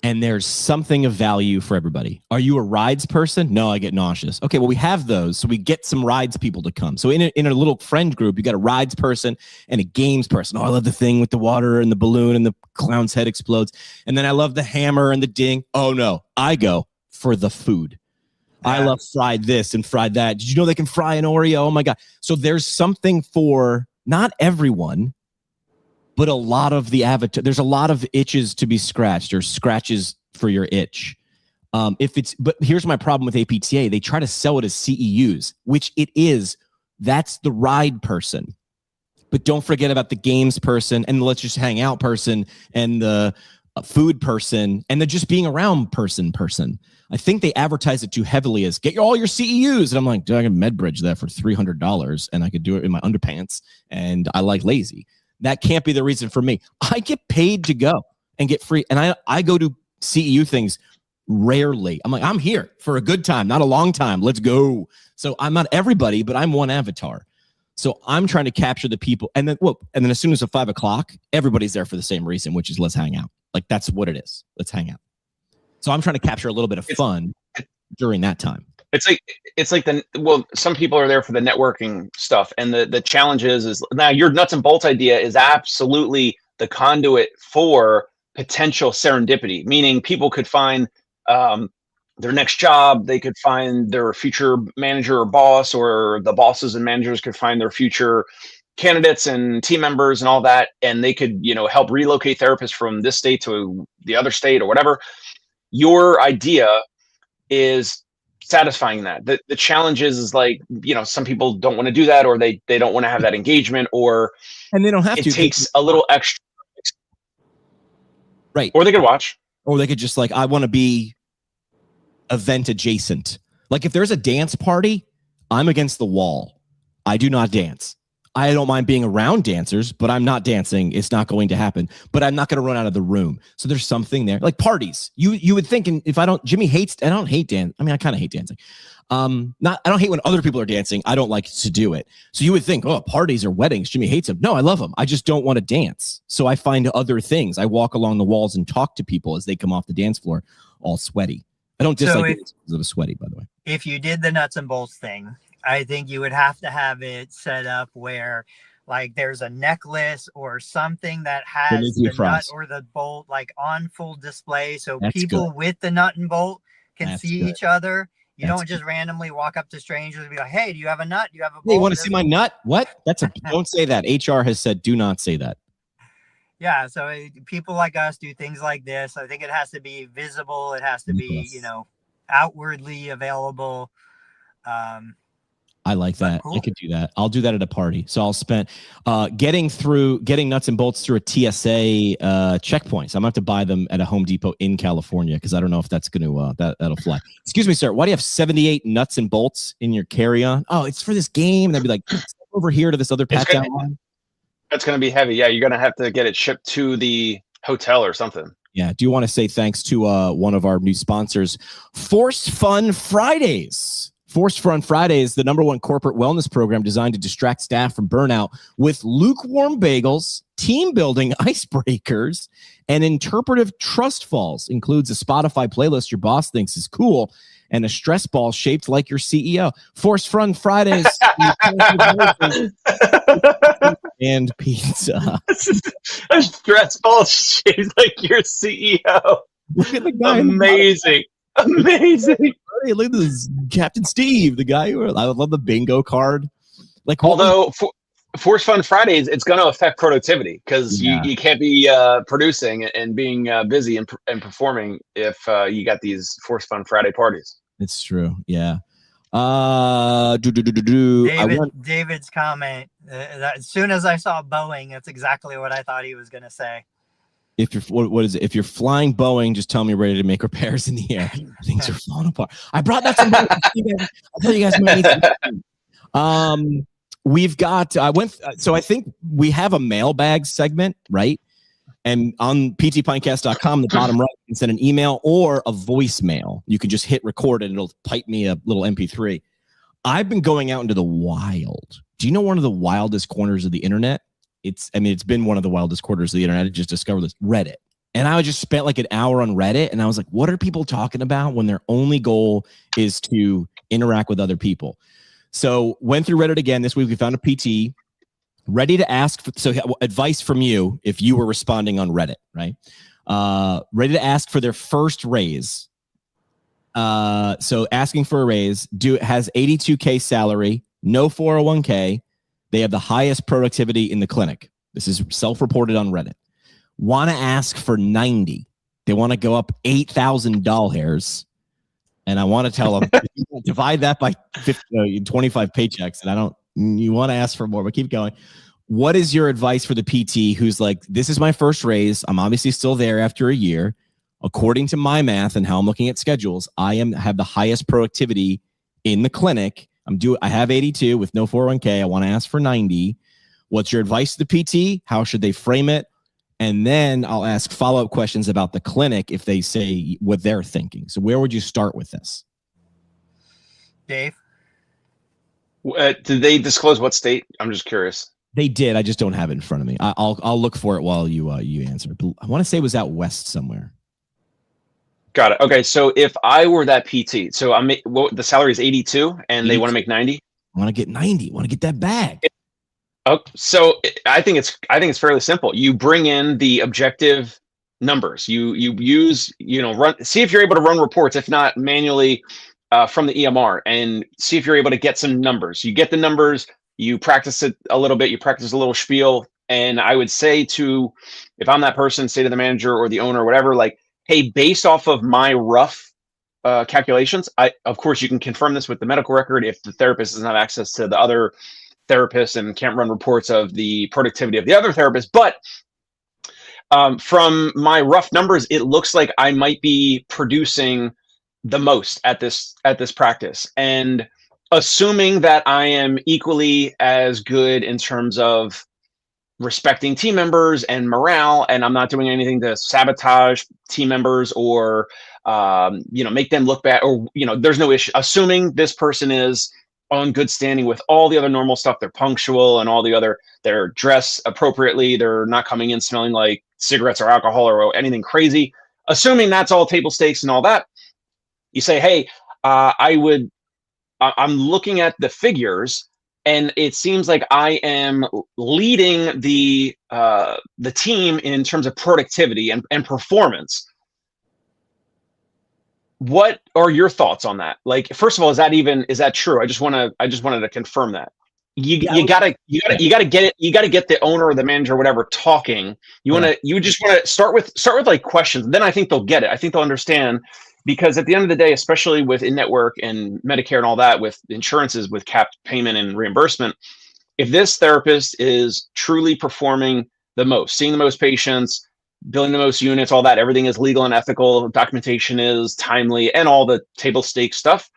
And there's something of value for everybody. Are you a rides person? No, I get nauseous. Okay, well, we have those. So we get some rides people to come. So in a little friend group, you got a rides person and a games person. Oh, I love the thing with the water and the balloon and the clown's head explodes. And then I love the hammer and the ding. Oh, no, I go for the food. Yeah. I love fried this and fried that. Did you know they can fry an Oreo? Oh, my God. So there's something for not everyone, but a lot of the avatar. There's a lot of itches to be scratched or scratches for your itch. But here's my problem with APTA. They try to sell it as CEUs, which it is. That's the ride person. But don't forget about the games person and the let's just hang out person and the food person and the just being around person. I think they advertise it too heavily as get all your CEUs. And I'm like, dude, I can MedBridge that for $300 and I could do it in my underpants and I like lazy. That can't be the reason for me. I get paid to go and get free. And I go to CEU things rarely. I'm like, I'm here for a good time, not a long time. Let's go. So I'm not everybody, but I'm one avatar. So I'm trying to capture the people. And then as soon as it's 5 o'clock, everybody's there for the same reason, which is let's hang out. Like that's what it is. Let's hang out. So I'm trying to capture a little bit of fun during that time. It's like some people are there for the networking stuff, and the challenge is now your nuts and bolts idea is absolutely the conduit for potential serendipity, meaning people could find their next job, they could find their future manager or boss, or the bosses and managers could find their future candidates and team members and all that, and they could help relocate therapists from this state to the other state or whatever. Your idea is satisfying that. The challenge is like, some people don't want to do that, or they don't want to have that engagement, and they don't have to. It takes a little extra. Right. Or they could watch. Or they could just like, I want to be event adjacent. Like if there's a dance party, I'm against the wall. I do not dance. I don't mind being around dancers, but I'm not dancing. It's not going to happen. But I'm not going to run out of the room. So there's something there. Like parties. You would think, and if Jimmy hates, I don't hate dance. I mean, I kind of hate dancing. I don't hate when other people are dancing. I don't like to do it. So you would think, oh, parties or weddings, Jimmy hates them. No, I love them. I just don't want to dance. So I find other things. I walk along the walls and talk to people as they come off the dance floor, all sweaty. I don't dislike it because of sweaty, by the way. If you did the nuts and bolts thing, I think you would have to have it set up where like there's a necklace or something that has the nut or the bolt like on full display. So people with the nut and bolt can see each other. You don't just randomly walk up to strangers and be like, hey, do you have a nut? Do you have a bolt? Hey, you want to see my nut? What? Don't say that. HR has said, do not say that. Yeah. So people like us do things like this. I think it has to be visible. It has to be, outwardly available. I like that. Cool. I could do that. I'll do that at a party. So I'll spend getting nuts and bolts through a TSA checkpoint. So I'm gonna have to buy them at a Home Depot in California because I don't know if that's gonna that'll fly. Excuse me, sir. Why do you have 78 nuts and bolts in your carry-on? Oh, it's for this game. And I'd be like, over here to this other pat down line. That's gonna be heavy. Yeah, you're gonna have to get it shipped to the hotel or something. Yeah. Do you want to say thanks to one of our new sponsors, Forced Fun Fridays? Forced Fun Fridays, the #1 corporate wellness program designed to distract staff from burnout with lukewarm bagels, team building icebreakers, and interpretive trust falls. Includes a Spotify playlist your boss thinks is cool and a stress ball shaped like your CEO. Forced Fun Fridays and pizza. A stress ball shaped like your CEO. Look at the guy. Amazing. Amazing. Hey, look at this Captain Steve, the guy who I love the bingo card. Like, although Forced Fun Fridays, it's going to affect productivity because you can't be producing and being busy and performing if you got these Forced Fun Friday parties. It's true. Yeah. David's comment. As soon as I saw Boeing, that's exactly what I thought he was going to say. If you're what is it? If you're flying Boeing, just tell me ready to make repairs in the air. Things are falling apart. I brought that some. I'll tell you guys. We've got. So I think we have a mailbag segment, right? And on ptpintcast.com, the bottom right, you can send an email or a voicemail. You can just hit record and it'll pipe me a little MP3. I've been going out into the wild. Do you know one of the wildest corners of the internet? It's been one of the wildest corners of the internet. I just discovered this, Reddit. And I just spent like an hour on Reddit and I was like, what are people talking about when their only goal is to interact with other people? So went through Reddit again. This week we found a PT ready to ask. So advice from you if you were responding on Reddit, right? Ready to ask for their first raise. So asking for a raise, has 82K salary, no 401k. They have the highest productivity in the clinic. This is self-reported on Reddit. Want to ask for 90. They want to go up $8,000. And I want to tell them, divide that by 25 paychecks. And you want to ask for more, but keep going. What is your advice for the PT who's like, this is my first raise. I'm obviously still there after a year. According to my math and how I'm looking at schedules, have the highest productivity in the clinic. I have 82 with no 401k. I want to ask for 90. What's your advice to the PT? How should they frame it? And then I'll ask follow-up questions about the clinic if they say what they're thinking. So where would you start with this? Dave? Did they disclose what state? I'm just curious. They did. I just don't have it in front of me. I'll look for it while you answer. I want to say it was out west somewhere. Got it. Okay, so if I were that PT, so the salary is 82, and 82. They want to make 90. I want to get 90. I want to get that bag. So I think it's fairly simple. You bring in the objective numbers. You use see if you're able to run reports, if not manually from the EMR, and see if you're able to get some numbers. You get the numbers. You practice it a little bit. You practice a little spiel, and I would say if I'm that person, say to the manager or the owner or whatever, like, hey, based off of my rough calculations, of course you can confirm this with the medical record if the therapist doesn't have access to the other therapist and can't run reports of the productivity of the other therapist. But from my rough numbers, it looks like I might be producing the most at this practice. And assuming that I am equally as good in terms of respecting team members and morale, and I'm not doing anything to sabotage team members or make them look bad, or there's no issue. Assuming this person is on good standing with all the other normal stuff, they're punctual and all the other, they're dressed appropriately, they're not coming in smelling like cigarettes or alcohol or anything crazy. Assuming that's all table stakes and all that, you say, hey, I'm looking at the figures, and it seems like I am leading the team in terms of productivity and performance. What are your thoughts on that? Like, first of all, is that true? I just wanted to confirm that. You gotta get it. You gotta get the owner or the manager or whatever talking. You just want to start with like questions. Then I think they'll get it. I think they'll understand. Because at the end of the day, especially with in-network and Medicare and all that, with insurances, with capped payment and reimbursement, if this therapist is truly performing the most, seeing the most patients, billing the most units, all that, everything is legal and ethical, documentation is timely, and all the table stakes stuff,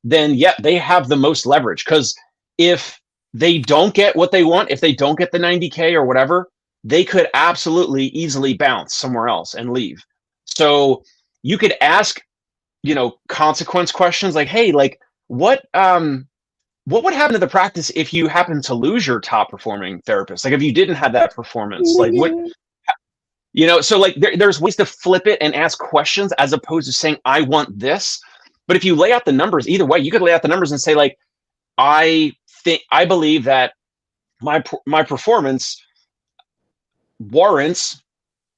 then yeah, they have the most leverage. Because if they don't get what they want, if they don't get the 90K or whatever, they could absolutely easily bounce somewhere else and leave. So you could ask consequence questions like, hey, like what would happen to the practice if you happen to lose your top performing therapist? Like if you didn't have that performance, like what, so like there's ways to flip it and ask questions as opposed to saying, I want this. But if you lay out the numbers, either way, you could lay out the numbers and say like, I believe that my performance warrants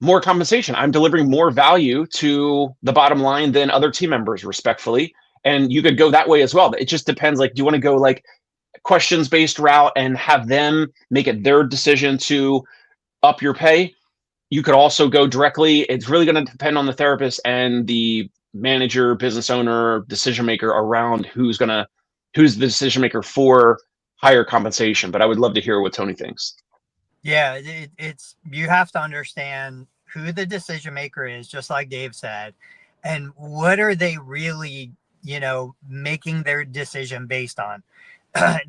more compensation. I'm delivering more value to the bottom line than other team members, respectfully. And you could go that way as well. It just depends. Like, do you want to go like questions based route and have them make it their decision to up your pay? You could also go directly. It's really going to depend on the therapist and the manager, business owner, decision maker around who's the decision maker for higher compensation. But I would love to hear what Tony thinks. Yeah, it's you have to understand who the decision maker is, just like Dave said, and what are they really, making their decision based on.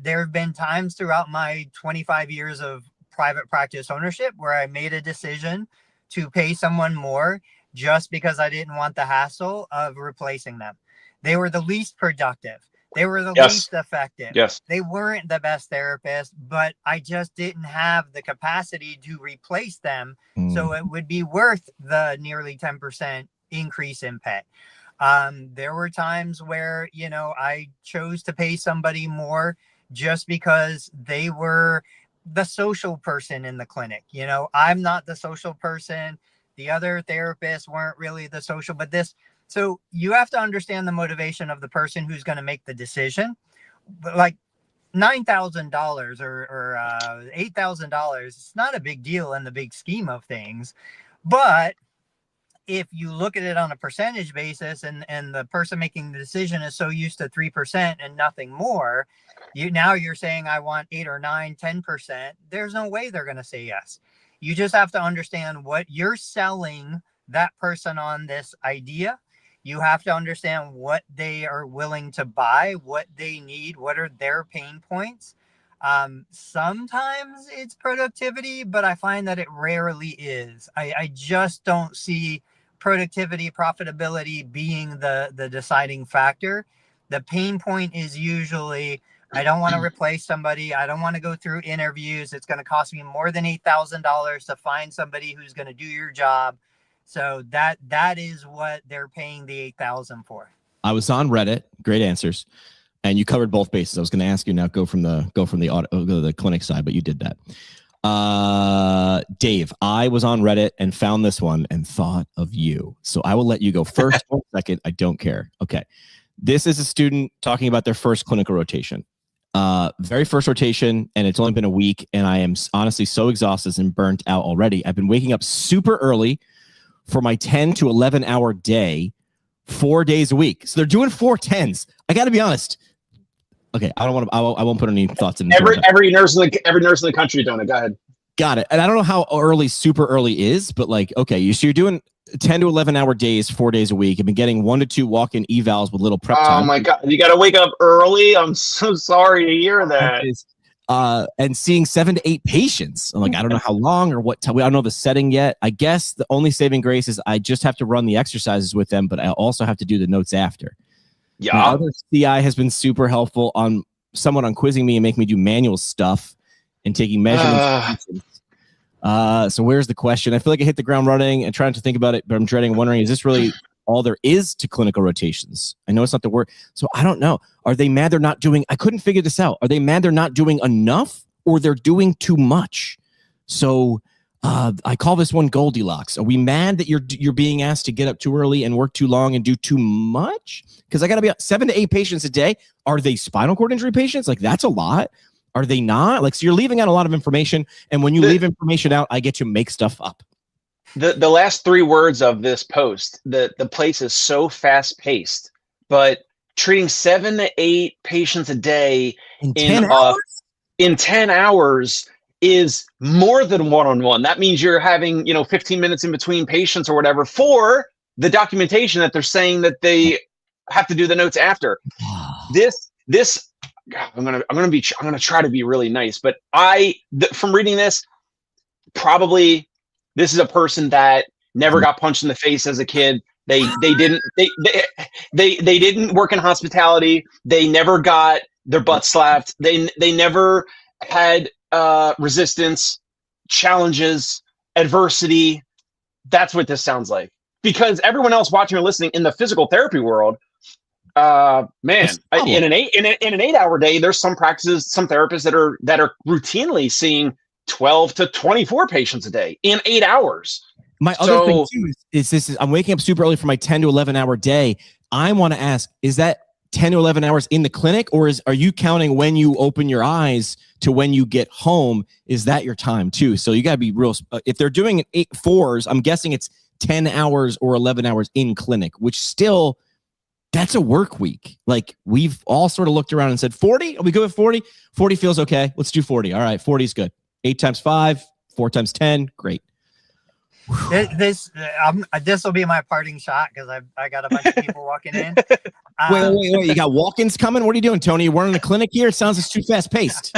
There have been times throughout my 25 years of private practice ownership where I made a decision to pay someone more just because I didn't want the hassle of replacing them. They were the least productive. They were the least effective. Yes. They weren't the best therapists, but I just didn't have the capacity to replace them. So it would be worth the nearly 10% increase in pay. There were times where, you know, I chose to pay somebody more just because they were the social person in the clinic. You know, I'm not the social person. The other therapists weren't really the social, but this. So you have to understand the motivation of the person who's going to make the decision. But like $9,000 or $8,000, it's not a big deal in the big scheme of things. But if you look at it on a percentage basis and the person making the decision is so used to 3% and nothing more, you're saying I want 8 or 9, 10%. There's no way they're going to say yes. You just have to understand what you're selling that person on this idea. You have to understand what they are willing to buy, what they need, what are their pain points. Sometimes it's productivity, but I find that it rarely is. I just don't see productivity, profitability being the deciding factor. The pain point is usually, I don't want to replace somebody. I don't want to go through interviews. It's going to cost me more than $8,000 to find somebody who's going to do your job. So that is what they're paying the $8,000 for. I was on Reddit. Great answers, and you covered both bases. I was going to ask you now. Go from the clinic side, but you did that. Dave, I was on Reddit and found this one and thought of you. So I will let you go first. 1 second. I don't care. Okay. This is a student talking about their first clinical rotation. Very first rotation, and it's only been a week, and I am honestly so exhausted and burnt out already. I've been waking up super early for my 10 to 11 hour day, 4 days a week. So they're doing 4 10s. I got to be honest. Okay, I won't put any thoughts in. Every nurse in the country doing it. Go ahead. Got it. And I don't know how early super early is, but like, okay, so you're doing 10 to 11 hour days, 4 days a week. I've been getting 1 to 2 walk-in evals with little prep time. Oh my God, you got to wake up early. I'm so sorry to hear that. And seeing 7 to 8 patients. I'm like, I don't know how long or what time. I don't know the setting yet. I guess the only saving grace is I just have to run the exercises with them, but I also have to do the notes after. Yeah. My other CI has been super helpful on someone on quizzing me and making me do manual stuff and taking measurements. So where's the question? I feel like I hit the ground running and trying to think about it, but I'm wondering, is this really all there is to clinical rotations? I know it's not the word. So I don't know. Are they mad they're not doing, I couldn't figure this out. Are they mad they're not doing enough or they're doing too much? So I call this one Goldilocks. Are we mad that you're being asked to get up too early and work too long and do too much? Because I got to be 7 to 8 patients a day. Are they spinal cord injury patients? Like, that's a lot. Are they not? Like, so you're leaving out a lot of information. And when you leave information out, I get to make stuff up. The last 3 words of this post, the place is so fast paced, but treating 7 to 8 patients a day in 10 hours? In 10 hours is more than one-on-one. That means you're having, 15 minutes in between patients or whatever for the documentation that they're saying that they have to do the notes after. This I'm gonna try to be really nice, but from reading this, probably this is a person that never got punched in the face as a kid. They didn't work in hospitality. They never got their butt slapped. They never had resistance, challenges, adversity. That's what this sounds like. Because everyone else watching or listening in the physical therapy world, in an 8 hour day, there's some practices, some therapists that are routinely seeing 12 to 24 patients a day in 8 hours. My other thing too is I'm waking up super early for my 10 to 11 hour day. I want to ask, is that 10 to 11 hours in the clinic, or are you counting when you open your eyes to when you get home? Is that your time too? So you got to be real. If they're doing 8 4s, I'm guessing it's 10 hours or 11 hours in clinic, which still, that's a work week. Like, we've all sort of looked around and said, 40? Are we good with 40? 40 feels okay. Let's do 40. All right. 40 is good. 8 times 5, 4 times 10. Great. This will be my parting shot because I got a bunch of people walking in. Wait! You got walk-ins coming? What are you doing, Tony? You running a clinic here? It sounds like too fast-paced.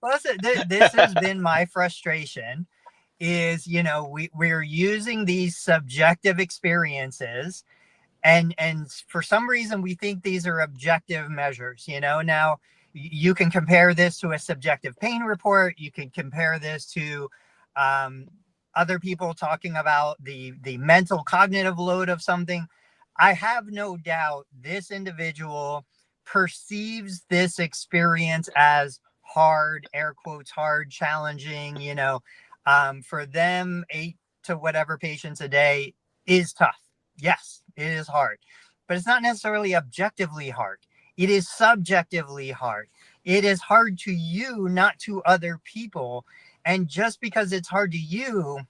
Listen, this has been my frustration. is, you know, we're using these subjective experiences, and for some reason we think these are objective measures. You know, now you can compare this to a subjective pain report. You can compare this to other people talking about the mental cognitive load of something. I have no doubt this individual perceives this experience as hard, air quotes, hard, challenging. You know, for them, 8 to whatever patients a day is tough. Yes, it is hard, but it's not necessarily objectively hard. It is subjectively hard. It is hard to you, not to other people. And just because it's hard to you,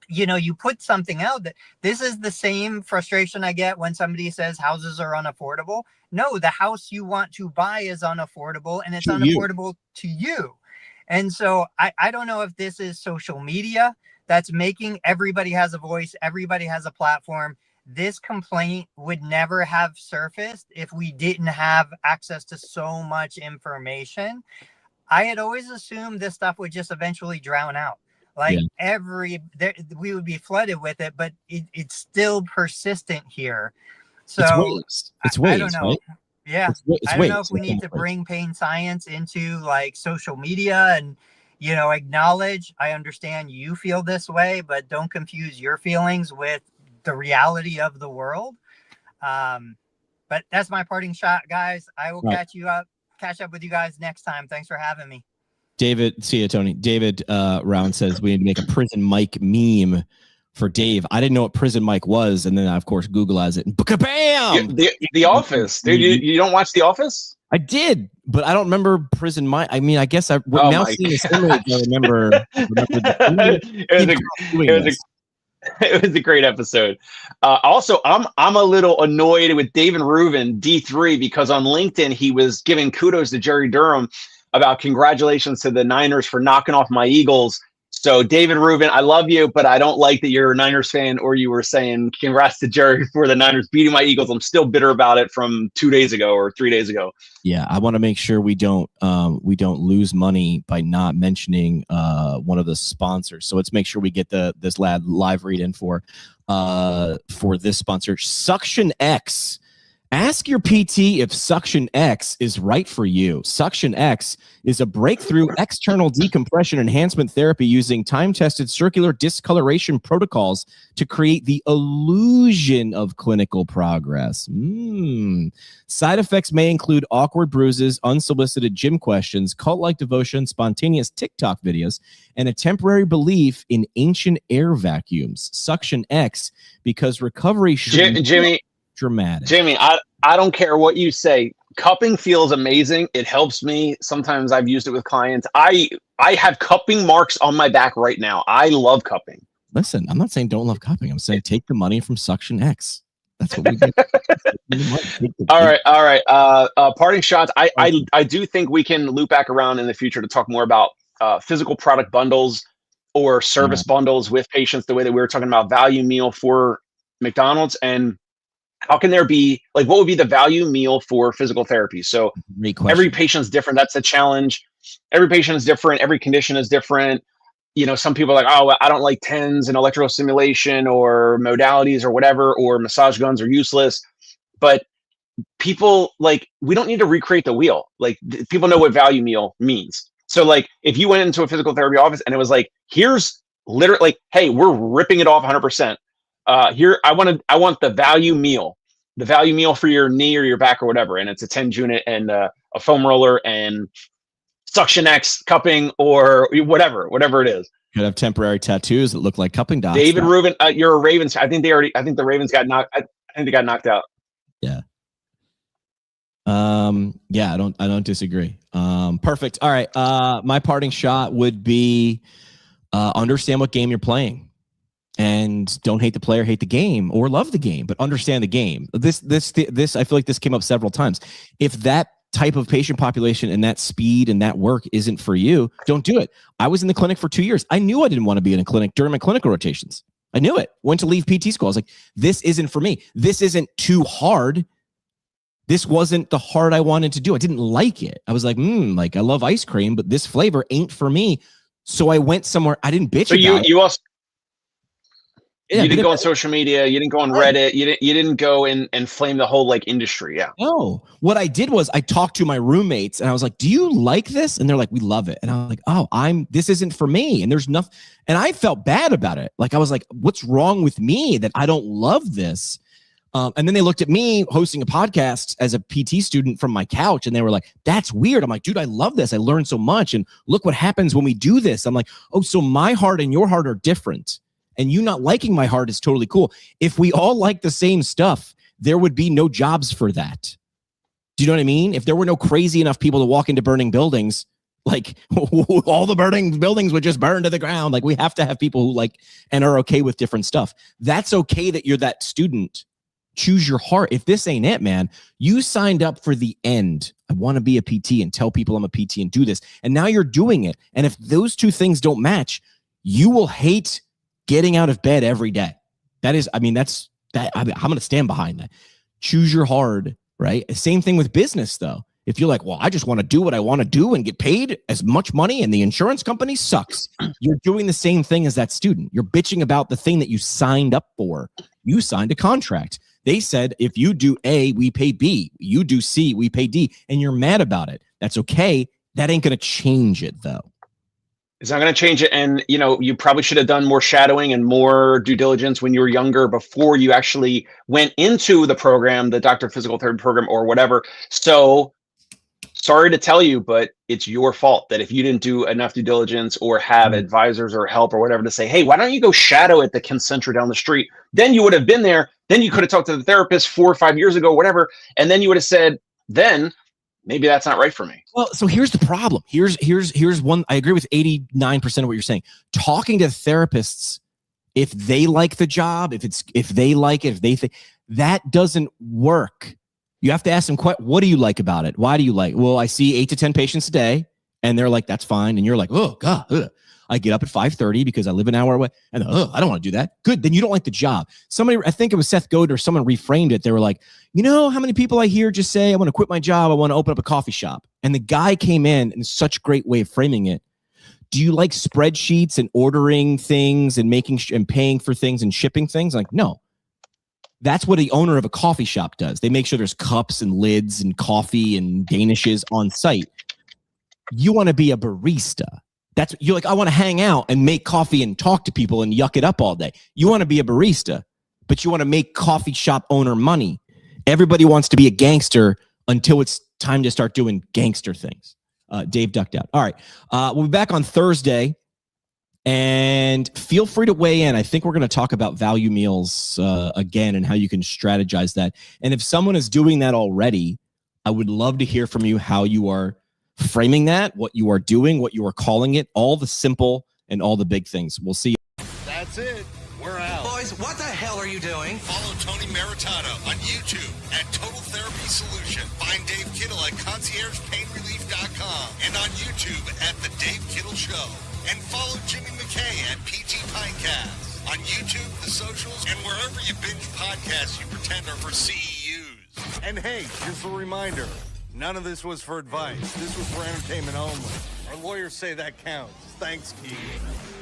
you know, you put something out that this is the same frustration I get when somebody says houses are unaffordable. No, the house you want to buy is unaffordable, and it's unaffordable to you. And so I don't know if this is social media that's making everybody has a voice, everybody has a platform. This complaint would never have surfaced if we didn't have access to so much information. I had always assumed this stuff would just eventually drown out. Like we would be flooded with it, but it's still persistent here. So it's waves, I don't know. Right? Yeah. It's I don't know if we need to bring pain science into like social media and, you know, acknowledge, I understand you feel this way, but don't confuse your feelings with the reality of the world. But that's my parting shot, guys. I will catch up with you guys next time. Thanks for having me. David, see you, Tony. David Round says we need to make a Prison Mike meme for Dave. I didn't know what Prison Mike was, and then I, of course, Googleized it. And bam! The Office, dude. You don't watch The Office? I did, but I don't remember Prison Mike. I mean, I guess I now seeing this image, I remember it was a great episode. Also, I'm a little annoyed with David Rubin, D3, because on LinkedIn he was giving kudos to Jerry Durham about congratulations to the Niners for knocking off my Eagles. So David Rubin, I love you, but I don't like that you're a Niners fan, or you were saying congrats to Jerry for the Niners beating my Eagles. I'm still bitter about it from 2 days ago or 3 days ago. Yeah, I want to make sure we don't lose money by not mentioning one of the sponsors. So let's make sure we get this live read in for this sponsor, Suction X. Ask your PT if Suction X is right for you. Suction X is a breakthrough external decompression enhancement therapy using time-tested circular discoloration protocols to create the illusion of clinical progress. Side effects may include awkward bruises, unsolicited gym questions, cult-like devotion, spontaneous TikTok videos, and a temporary belief in ancient air vacuums. Suction X, because recovery should Jimmy. Dramatic. Jamie, I don't care what you say. Cupping feels amazing. It helps me. Sometimes I've used it with clients. I have cupping marks on my back right now. I love cupping. Listen, I'm not saying don't love cupping. I'm saying take the money from Suction X. That's what we do. All right. Parting shots. I do think we can loop back around in the future to talk more about physical product bundles or service bundles with patients, the way that we were talking about value meal for McDonald's, and how can there be, like, what would be the value meal for physical therapy? So every patient's different. That's a challenge. Every patient is different. Every condition is different. You know, some people are like, oh, I don't like TENS and electrical stimulation or modalities or whatever, or massage guns are useless. But people, like, we don't need to recreate the wheel. Like, people know what value meal means. So, like, if you went into a physical therapy office and it was like, here's literally, like, hey, we're ripping it off 100%. Here, I want the value meal for your knee or your back or whatever, and it's a 10 unit and a foam roller and Suction X cupping or whatever it is. Could have temporary tattoos that look like cupping dots. David Rubin, you're a Ravens. I think the Ravens got knocked. I think they got knocked out. Yeah. Yeah, I don't disagree. Perfect. All right. My parting shot would be understand what game you're playing. And don't hate the player, hate the game, or love the game, but understand the game. This, I feel like this came up several times. If that type of patient population and that speed and that work isn't for you, don't do it. I was in the clinic for 2 years. I knew I didn't want to be in a clinic during my clinical rotations. I knew it. Went to leave PT school. I was like, this isn't for me. This isn't too hard. This wasn't the hard I wanted to do. I didn't like it. I was like, like, I love ice cream, but this flavor ain't for me. So I went somewhere. I didn't bitch So about it. you also Yeah, you didn't because- go on social media, you didn't go on Reddit, you didn't go and flame the whole like industry. Yeah. No, what I did was I talked to my roommates and I was like, do you like this? And they're like, we love it. And I'm like, oh, this isn't for me. And there's nothing. And I felt bad about it. Like, I was like, what's wrong with me that I don't love this? And then they looked at me hosting a podcast as a PT student from my couch and they were like, that's weird. I'm like, dude, I love this. I learned so much. And look what happens when we do this. I'm like, oh, so my heart and your heart are different. And you not liking my heart is totally cool. If we all like the same stuff, there would be no jobs for that. Do you know what I mean? If there were no crazy enough people to walk into burning buildings, like all the burning buildings would just burn to the ground. Like, we have to have people who like and are okay with different stuff. That's okay that you're that student. Choose your heart. If this ain't it, man, you signed up for the end. I want to be a PT and tell people I'm a PT and do this. And now you're doing it. And if those two things don't match, you will hate getting out of bed every day. That is, I mean, that's that. I'm going to stand behind that. Choose your hard, right? Same thing with business, though. If you're like, well, I just want to do what I want to do and get paid as much money and the insurance company sucks, you're doing the same thing as that student. You're bitching about the thing that you signed up for. You signed a contract. They said, if you do A, we pay B. You do C, we pay D. And you're mad about it. That's okay. That ain't going to change it, though. It's not going to change it. And, you know, you probably should have done more shadowing and more due diligence when you were younger before you actually went into the program, the doctor of physical therapy program or whatever. So sorry to tell you, but it's your fault that if you didn't do enough due diligence or have advisors or help or whatever to say, hey, why don't you go shadow at the Concentra down the street? Then you would have been there. Then you could have talked to the therapist 4 or 5 years ago, whatever. And then you would have said, then maybe that's not right for me. Well, so here's the problem. Here's one. I agree with 89% of what you're saying. Talking to therapists, if they like the job, if they like it, if they think that doesn't work. You have to ask them, what do you like about it? Why do you like? Well, I see 8 to 10 patients a day, and they're like, that's fine. And you're like, oh God, ugh. I get up at 5:30 because I live an hour away, and I don't want to do that. Good, then you don't like the job. Somebody, I think it was Seth Godin or someone reframed it. They were like, you know how many people I hear just say, I want to quit my job, I want to open up a coffee shop. And the guy came in such a great way of framing it. Do you like spreadsheets and ordering things and making and paying for things and shipping things? Like, no. That's what the owner of a coffee shop does. They make sure there's cups and lids and coffee and danishes on site. You want to be a barista. That's you're like, I want to hang out and make coffee and talk to people and yuck it up all day. You want to be a barista, but you want to make coffee shop owner money. Everybody wants to be a gangster until it's time to start doing gangster things. Dave ducked out. All right. We'll be back on Thursday. And feel free to weigh in. I think we're going to talk about value meals again and how you can strategize that. And if someone is doing that already, I would love to hear from you how you are framing that, what you are doing, what you are calling it, all the simple and all the big things. We'll see you. That's it. We're out. Boys, what the hell are you doing? Follow Tony Maritano on YouTube at Total Therapy Solution. Find Dave Kittle at ConciergePainRelief.com and on YouTube at The Dave Kittle Show. And follow Jimmy McKay at PT Pinecast on YouTube, the socials, and wherever you binge podcasts you pretend are for CEUs. And hey, just a reminder, none of this was for advice. This was for entertainment only. Our lawyers say that counts. Thanks, Keith.